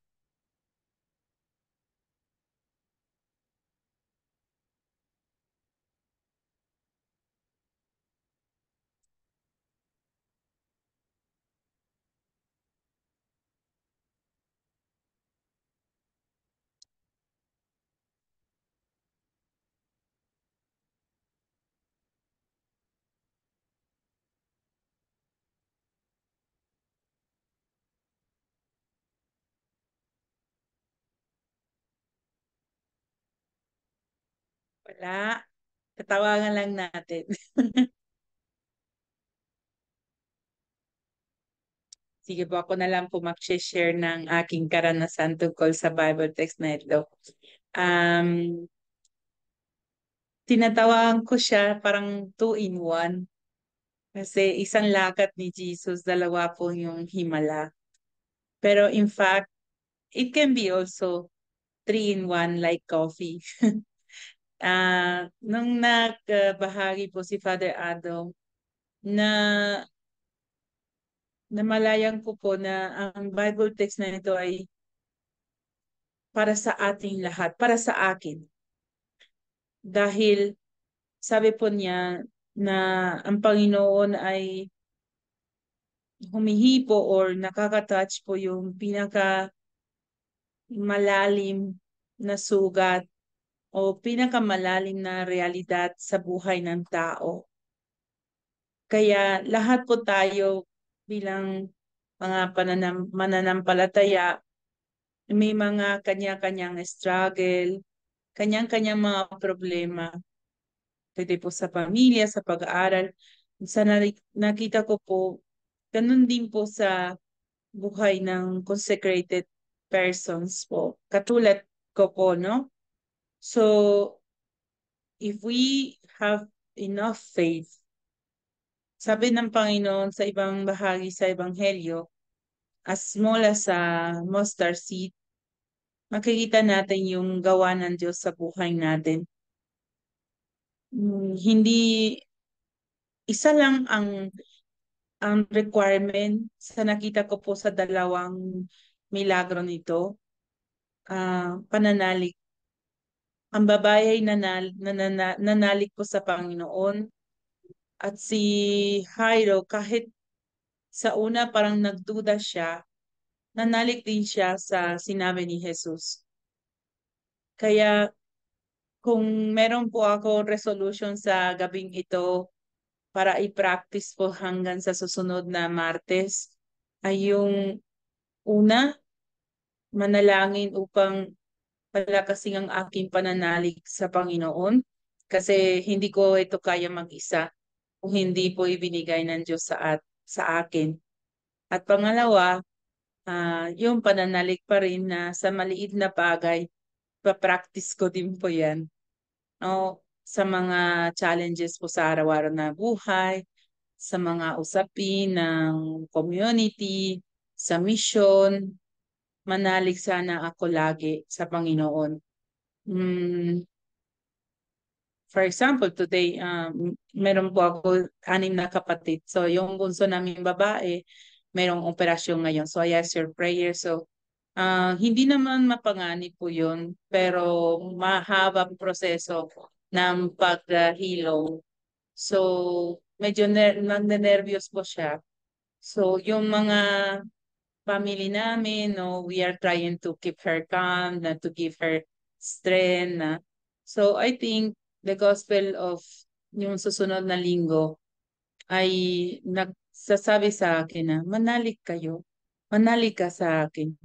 Wala. Tatawagan lang natin. Sige po, ako na lang po mag-share ng aking karanasan tungkol sa Bible text na ito. tinatawag ko siya parang 2 in 1. Kasi isang lakat ni Jesus, dalawa po yung himala. Pero in fact, it can be also 3 in 1 like coffee. Nung nagbahagi po si Father Adam, na namalayan ko po na ang Bible text na ito ay para sa ating lahat, para sa akin. Dahil sabi po niya na ang Panginoon ay humihipo or nakaka-touch po yung pinaka malalim na sugat o pinakamalalim na realidad sa buhay ng tao. Kaya lahat po tayo bilang mga mananampalataya, may mga kanya-kanyang struggle, kanyang-kanyang mga problema. Pwede po sa pamilya, sa pag-aaral. Sa nakita ko po, ganun din po sa buhay ng consecrated persons po. Katulad ko po, no? So, if we have enough faith, sabi ng Panginoon sa ibang bahagi sa Ebanghelyo, as small as a mustard seed, makikita natin yung gawa ng Diyos sa buhay natin. Hindi, isa lang ang requirement sa nakita ko po sa dalawang milagro nito, pananalig. Ang babae ay nanalig po sa Panginoon, at si Jairo, kahit sa una parang nagduda siya, nanalig din siya sa sinabi ni Jesus. Kaya kung meron po ako resolution sa gabing ito para i-practice po hanggang sa susunod na Martes, ay yung una, manalangin upang palakasin ang aking pananalig sa Panginoon, kasi hindi ko ito kaya mag-isa kung hindi po ibinigay ng Diyos sa akin. At pangalawa, yung pananalig pa rin na sa maliit na bagay, pa-practice ko din po yan. No? Sa mga challenges po sa araw-araw na buhay, sa mga usapin ng community, sa mission, manalig sana ako lagi sa Panginoon. For example, today, meron po ako 6 na kapatid. So, yung bunso naming babae, merong operasyon ngayon. So, I ask your prayer. So, hindi naman mapanganib po yun, pero mahabang proseso ng paghilom. So, medyo nagnenervyos po siya. So, yung mga family namin, no, we are trying to keep her calm, na to give her strength. So, I think the gospel of yung susunod na linggo ay nagsasabi sa akin na manalig kayo, manalig ka sa akin.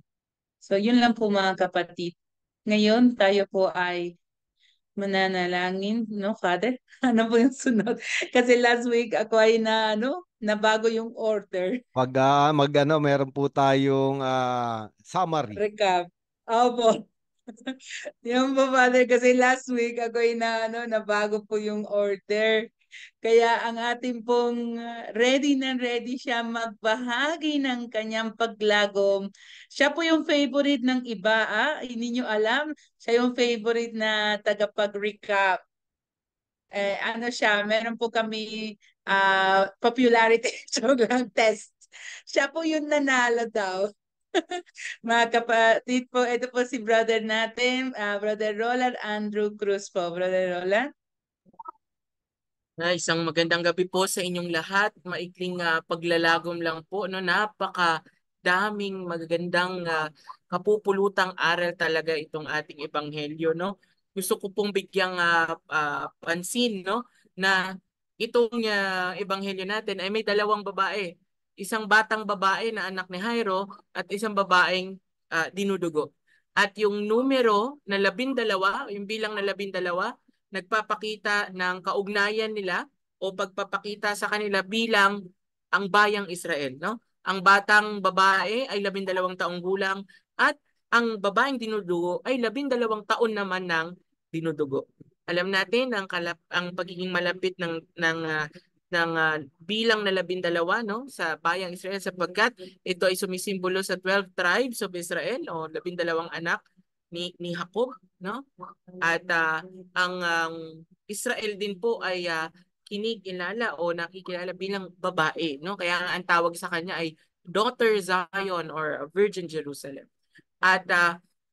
So, yun lang po mga kapatid. Ngayon, tayo po ay mananalangin, no, Father? Ano po yung sunod? Kasi last week ako ay nabago yung order. Meron po tayong summary. Recap. Opo. Yung po, Father, kasi last week ako ay nabago po yung order. Kaya ang ating pong ready na ready siya magbahagi ng kanyang paglagom. Siya po yung favorite ng iba, hindi nyo alam. Siya yung favorite na tagapag-recap. Ano siya, meron po kami popularity joke lang test. Siya po yung nanalo daw. Mga kapatid po, ito po si brother natin, Brother Roland Andrew Cruz po. Brother Roland? Isang magandang gabi po sa inyong lahat. Maikling paglalagom lang po. No? Napakadaming magagandang kapupulutang aral talaga itong ating ebanghelyo. No? Gusto ko pong bigyang pansin, no? Na itong ebanghelyo natin ay may dalawang babae. Isang batang babae na anak ni Jairo at isang babaeng dinudugo. At yung numero na 12, yung bilang na 12, nagpapakita ng kaugnayan nila o pagpapakita sa kanila bilang ang bayang Israel. No? Ang batang babae ay 12 taong gulang at ang babaeng dinudugo ay 12 taon naman ng dinudugo. Alam natin ang pagiging malapit ng bilang na 12, no, sa bayang Israel, sapagkat ito ay sumisimbolo sa 12 tribes of Israel o 12 anak ni Jacob, no? At ang Israel din po ay kinikilala o nakikilala bilang babae, no? Kaya nga ang tawag sa kanya ay Daughter Zion or Virgin Jerusalem. At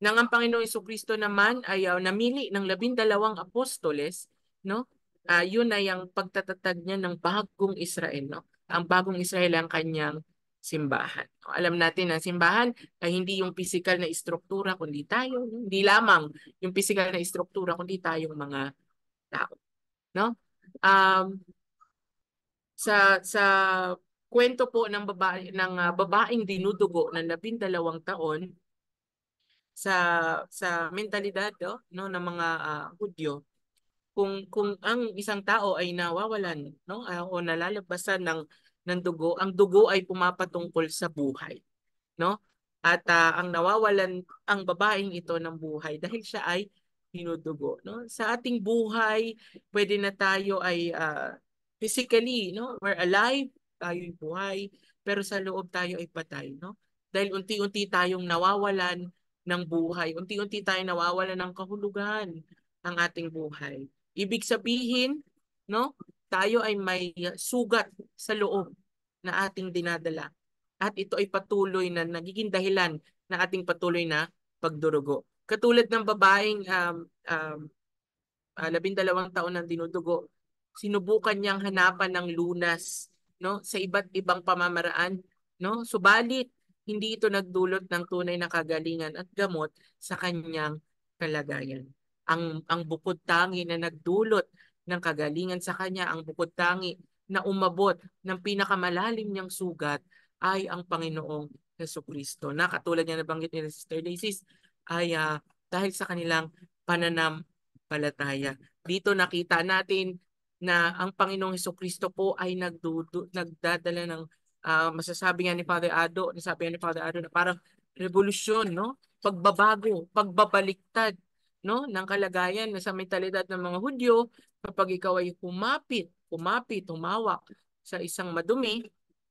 nang ang Panginoong Jesucristo naman ay namili ng 12 apostoles, no? Yun ay ang pagtatatag niya ng bagong Israel, no? Ang bagong Israel ang kanyang simbahan. Alam natin ang simbahan ay hindi yung physical na istruktura kundi tayo, no? Hindi lamang yung physical na istruktura kundi tayong mga tao, no? Um, sa kwento po ng babaeng dinudugo ng 12 taon sa mentalidad, no, ng mga Hudyo, kung ang isang tao ay nawawalan, no, o nalalabasan ng dugo, ang dugo ay pumapatungkol sa buhay, no? At ang nawawalan ang babaeng ito ng buhay dahil siya ay dinudugo, no? Sa ating buhay, pwede na tayo ay physically, no, we're alive, tayo'y buhay, pero sa loob tayo ay patay, no? Dahil unti-unti tayong nawawalan ng buhay, unti-unti tayong nawawalan ng kahulugan ang ating buhay. Ibig sabihin, no, tayo ay may sugat sa loob na ating dinadala. At ito ay patuloy na nagiging dahilan ng ating patuloy na pagdurugo. Katulad ng babaeng 12 taon ng dinudugo, sinubukan niyang hanapan ng lunas, no, sa iba't ibang pamamaraan, no? Subalit hindi ito nagdulot ng tunay na kagalingan at gamot sa kanyang kalagayan. Ang bukod tangi na nagdulot ng kagalingan sa kanya, ang bukod tangi na umabot ng pinakamalalim niyang sugat ay ang Panginoong Jesucristo. Na katulad niya nabanggit ni Sister Daisy, ay dahil sa kanilang pananampalataya. Dito nakita natin na ang Panginoong Jesucristo po ay nagdadala ng masasabi nga ni Father Ado, nasabi nga ni Father Ado na parang revolusyon, no? Pagbabago, pagbabaliktad, no, ng kalagayan na sa mentalidad ng mga Hudyo. Kapag ikaw ay humawak sa isang madumi,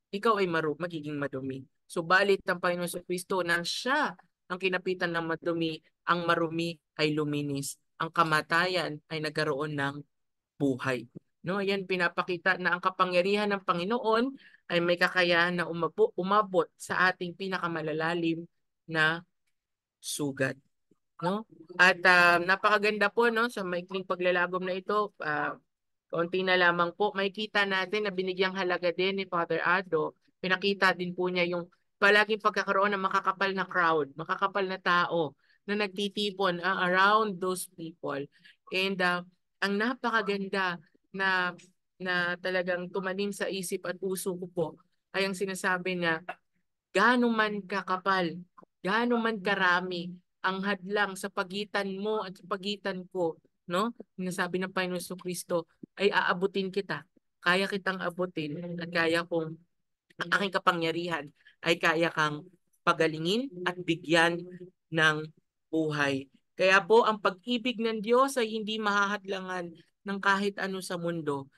ikaw ay magiging madumi. Subalit ang Panginoon Jesucristo nang siya ang kinapitan ng madumi, ang marumi ay luminis. Ang kamatayan ay nagkaroon ng buhay. No, yan pinapakita na ang kapangyarihan ng Panginoon ay may kakayahan na umabot sa ating pinakamalalalim na sugat, no? At napakaganda po, no, sa maikling paglalagom na ito. Kaunti na lamang po, makikita natin na binigyang halaga din ni Father Ado. Pinakita din po niya yung palaging pagkakaroon ng makakapal na crowd, makakapal na tao na nagtitipon around those people. And ang napakaganda na talagang tumanim sa isip at puso ko po ay ang sinasabi niya, gaano man kakapal, gaano man karami ang hadlang sa pagitan mo at sa pagitan ko, no? Sinasabi ng Panginoon Jesucristo ay aabutin kita. Kaya kitang abutin at kaya kong ang aking kapangyarihan ay kaya kang pagalingin at bigyan ng buhay. Kaya po ang pag-ibig ng Diyos ay hindi mahahadlangan ng kahit ano sa mundo.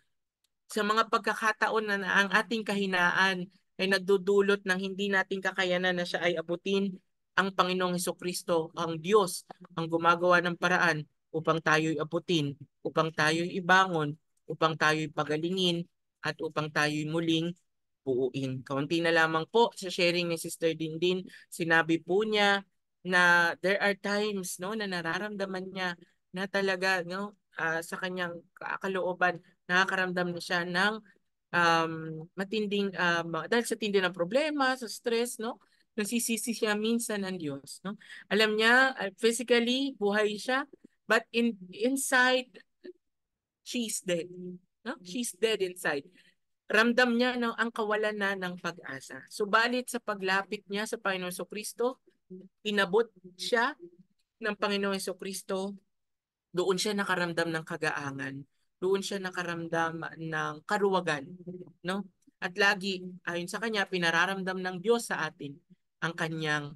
Sa mga pagkakataon na ang ating kahinaan ay nagdudulot ng hindi nating kakayanan na siya ay abutin, ang Panginoong Hesukristo, ang Diyos, ang gumagawa ng paraan upang tayo'y abutin, upang tayo'y ibangon, upang tayo'y pagalingin, at upang tayo'y muling buuin. Kaunti na lamang po sa sharing ni Sister Dindin, sinabi po niya na there are times, no, na nararamdaman niya na talaga, no, sa kanyang kalooban nakakaramdam na siya ng matinding dahil sa tindi ng problema, sa stress, no? Nasisisi siya minsan ng Diyos, no? Alam niya, physically buhay siya, but inside she's dead, no? She's dead inside. Ramdam niya ang kawalan na ng pag-asa. Subalit sa paglapit niya sa Panginoong Jesucristo, inabot siya ng Panginoong Jesucristo, doon siya nakaramdam ng kagaangan. Doon siya nakaramdam ng karuwagan, no? At lagi ayon sa kanya pinararamdam ng Diyos sa atin ang kanyang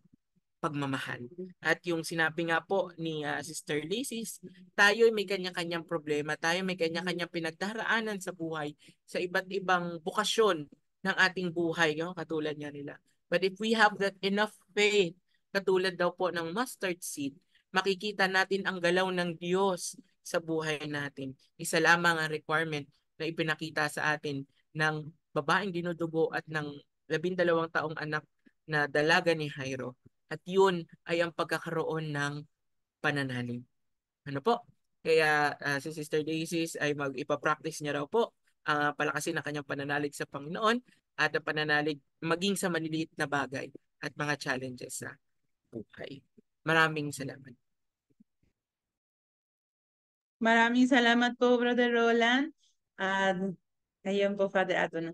pagmamahal. At yung sinabi nga po ni Sister Lysis, tayo may kanya-kanyang problema, tayo may kanya-kanyang pinagdaraanan sa buhay, sa iba't ibang bukasyon ng ating buhay, no? Katulad niya nila. But if we have that enough faith, katulad daw po ng mustard seed, makikita natin ang galaw ng Diyos sa buhay natin. Isa lamang ang requirement na ipinakita sa atin ng babaeng dinudugo at ng 12 taong anak na dalaga ni Jairo. At yun ay ang pagkakaroon ng pananalig. Ano po? Kaya si Sister Daisy ay ipapractice niya raw po palakasin ang kanyang pananalig sa Panginoon at ang pananalig maging sa maliliit na bagay at mga challenges sa buhay. Maraming salamat. Maraming salamat po, Brother Roland. At ayun po, Father Adon.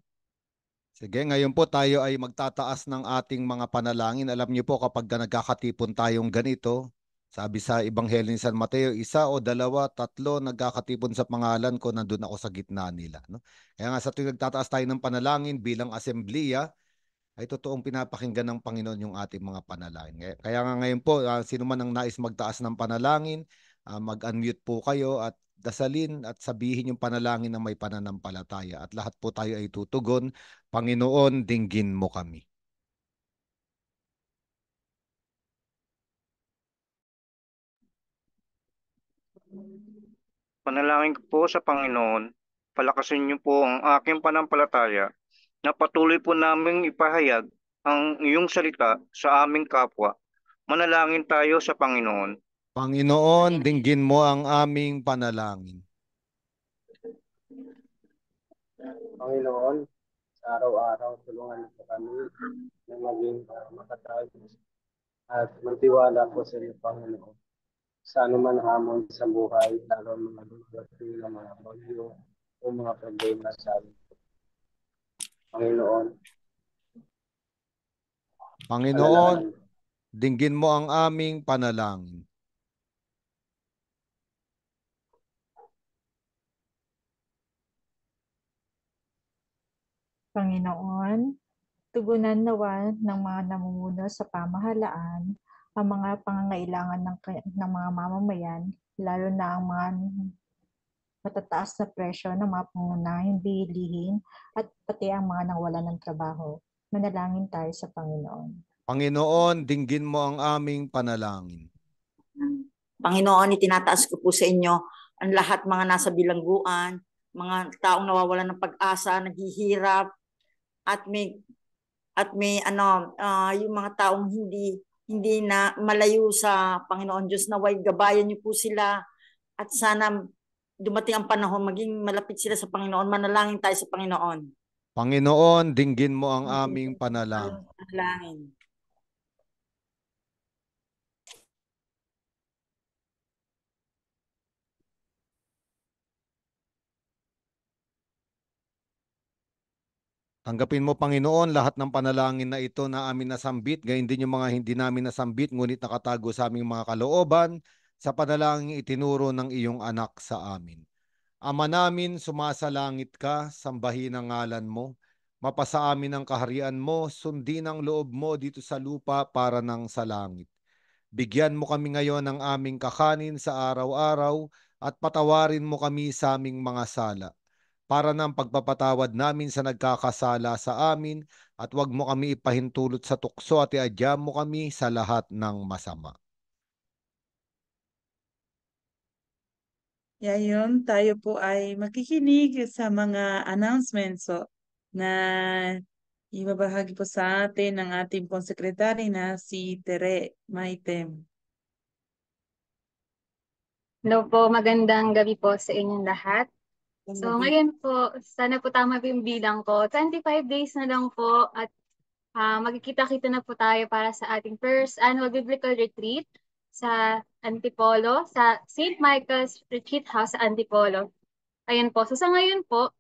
Sige, ngayon po tayo ay magtataas ng ating mga panalangin. Alam niyo po kapag nagkakatipon tayong ganito, sabi sa Ebanghelyo ni San Mateo, 1 o 2, 3 nagkakatipon sa pangalan ko, nandun ako sa gitna nila. No? Kaya nga sa tuwing nagtataas tayo ng panalangin bilang asembleya, ay totoong pinapakinggan ng Panginoon yung ating mga panalangin. Kaya nga ngayon po, sino man ang nais magtaas ng panalangin, mag-unmute po kayo at dasalin at sabihin yung panalangin na may pananampalataya. At lahat po tayo ay tutugon, Panginoon, dinggin mo kami. Panalangin ko po sa Panginoon, palakasin niyo po ang aking pananampalataya na patuloy po naming ipahayag ang iyong salita sa aming kapwa. Manalangin tayo sa Panginoon. Panginoon, dinggin mo ang aming panalangin. Panginoon, sa araw-araw, tulungan niyo kami na maging makatag at magtiwala po sa iyo, Panginoon. Sa anuman hamon sa buhay, lalo mga dumating na mga bagyo o mga problema sa amin. Panginoon, dinggin mo ang aming panalangin. Panginoon, tugunan nawa ng mga namumuno sa pamahalaan ang mga pangangailangan ng mga mamamayan, lalo na ang mga matataas na presyo ng mga pangunahing bilihin at pati ang mga nawalan ng trabaho. Manalangin tayo sa Panginoon. Panginoon, dinggin mo ang aming panalangin. Panginoon, itinataas ko po sa inyo ang lahat mga nasa bilangguan, mga taong nawawalan ng pag-asa, naghihirap, at may yung mga taong hindi na malayo sa Panginoon Diyos, naway gabayan niyo po sila at sana dumating ang panahon maging malapit sila sa Panginoon. Manalangin tayo sa Panginoon. Panginoon, dinggin mo ang aming panalangin. Tanggapin mo, Panginoon, lahat ng panalangin na ito na amin nasambit, gayon din yung mga hindi namin nasambit, ngunit nakatago sa aming mga kalooban, sa panalangin itinuro ng iyong anak sa amin. Ama namin, sumasalangit ka, sambahin ang ngalan mo, mapasa amin ang kaharian mo, sundin ang loob mo dito sa lupa para ng sa langit. Bigyan mo kami ngayon ng aming kakanin sa araw-araw at patawarin mo kami sa aming mga sala, para ng pagpapatawad namin sa nagkakasala sa amin, at huwag mo kami ipahintulot sa tukso at iadya mo kami sa lahat ng masama. Ngayon, tayo po ay makikinig sa mga announcements na ibabahagi po sa atin ng ating pong sekretary na si Tere Maitem. Hello po, magandang gabi po sa inyong lahat. So ngayon po, sana po tama po yung bilang ko. 25 days na lang po at magkikita-kita na po tayo para sa ating first annual biblical retreat sa Antipolo, sa St. Michael's Retreat House sa Antipolo. Ayan po. So sa ngayon po,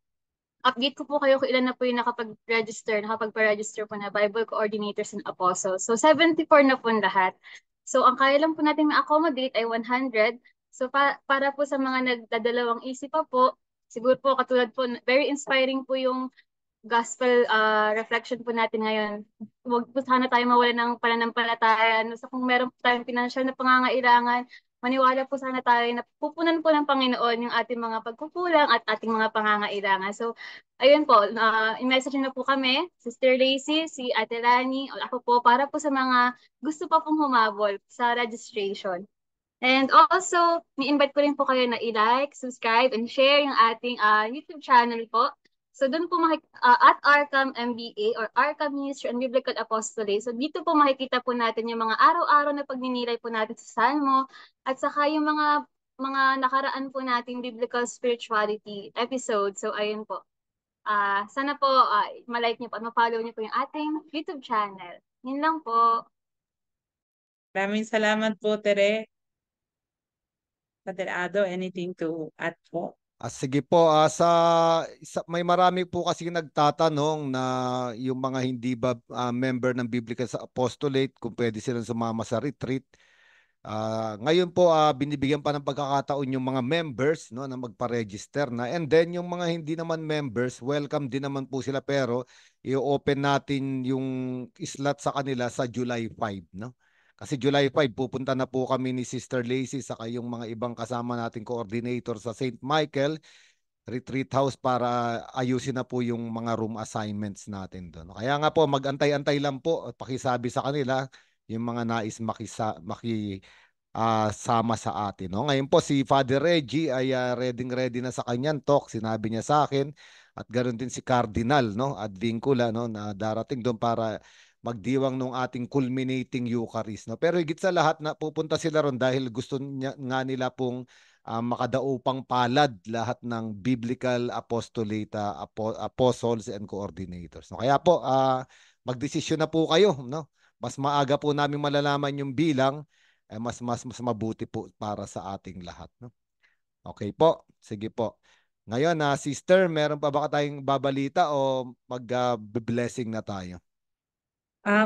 update ko po kayo kung ilan na po yung nakapag-pa-register po na Bible Coordinators and Apostles. So 74 na po lahat. So ang kaya lang po natin ma-accommodate ay 100. So para po sa mga nagdadalawang isip pa po, siguro po katulad po, very inspiring po yung gospel reflection po natin ngayon. Huwag po sana tayo mawala ng pananampalataya. So kung meron po tayong financial na pangangailangan, maniwala po sana tayo na pupunan po ng Panginoon yung ating mga pagkukulang at ating mga pangangailangan. So, ayun po, i-message na po kami, Sister Lacy, si Ate Rani, o ako po, para po sa mga gusto pa pong humabol sa registration. And also, ni-invite ko rin po kayo na i-like, subscribe, and share yung ating YouTube channel po. So doon po at Arkham MBA or Arkham Ministry and Biblical Apostolate. So dito po makikita po natin yung mga araw-araw na pagninilay po natin sa Salmo at saka yung mga nakaraan po nating biblical spirituality episode. So ayun po. Sana po ma-like niyo po at ma-follow niyo po yung ating YouTube channel. Yun lang po. Maraming salamat po, Tere. Father Ado, anything to add po? Sige po, may marami po kasi nagtatanong na yung mga hindi ba member ng Biblical Apostolate kung pwede silang sumama sa retreat. Ngayon po binibigyan pa ng pagkakataon yung mga members, no, na magpa-register na, and then yung mga hindi naman members, welcome din naman po sila, pero i-open natin yung slot sa kanila sa July 5, no? Kasi July 5 pupunta na po kami ni Sister Lacy saka yung mga ibang kasama nating coordinator sa St. Michael Retreat House para ayusin na po yung mga room assignments natin doon. Kaya nga po, mag-antay-antay lang po at pakisabi sa kanila yung mga nais sama sa atin. No? Ngayon po si Father Reggie ay ready na sa kanyang talk. Sinabi niya sa akin, at ganoon din si Cardinal, no, at Vincula, no, na darating doon para magdiwang nung ating culminating Eucharist. No? Pero higit sa lahat na pupunta sila ron dahil gusto nga nila pong makadaupang palad lahat ng Biblical Apostolate apostles and coordinators. No? Kaya po magdesisyon na po kayo, no? Mas maaga po namin malalaman yung bilang, mas mabuti po para sa ating lahat, no? Okay po, sige po. Ngayon sister, meron pa ba tayong babalita o mag-blessing na tayo?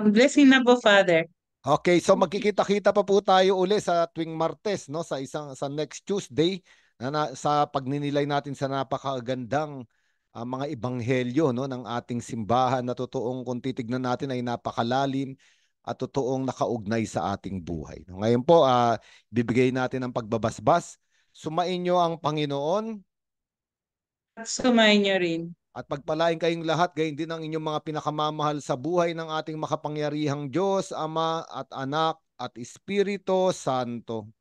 Blessing na po, Father. Okay, so magkikita-kita pa po tayo uli sa tuwing Martes, no, sa next Tuesday sa pagninilay natin sa napakagandang mga ebanghelyo, no, ng ating simbahan na totoong kung titignan natin ay napakalalim at totoong nakaugnay sa ating buhay. No, ngayon po bibigay natin ang pagbabasbas. Sumain niyo ang Panginoon at sumain niyo rin. At pagpalain kayong lahat, gayon din ang inyong mga pinakamamahal sa buhay ng ating makapangyarihang Diyos, Ama at Anak at Espiritu Santo.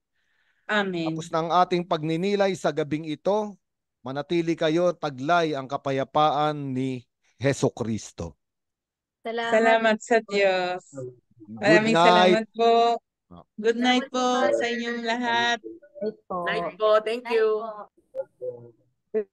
Amen. Tapos ng ating pagninilay sa gabing ito, manatili kayo taglay ang kapayapaan ni Hesukristo. Salamat sa Diyos. Maraming salamat po. Good night po sa inyong lahat. Night po. Thank you.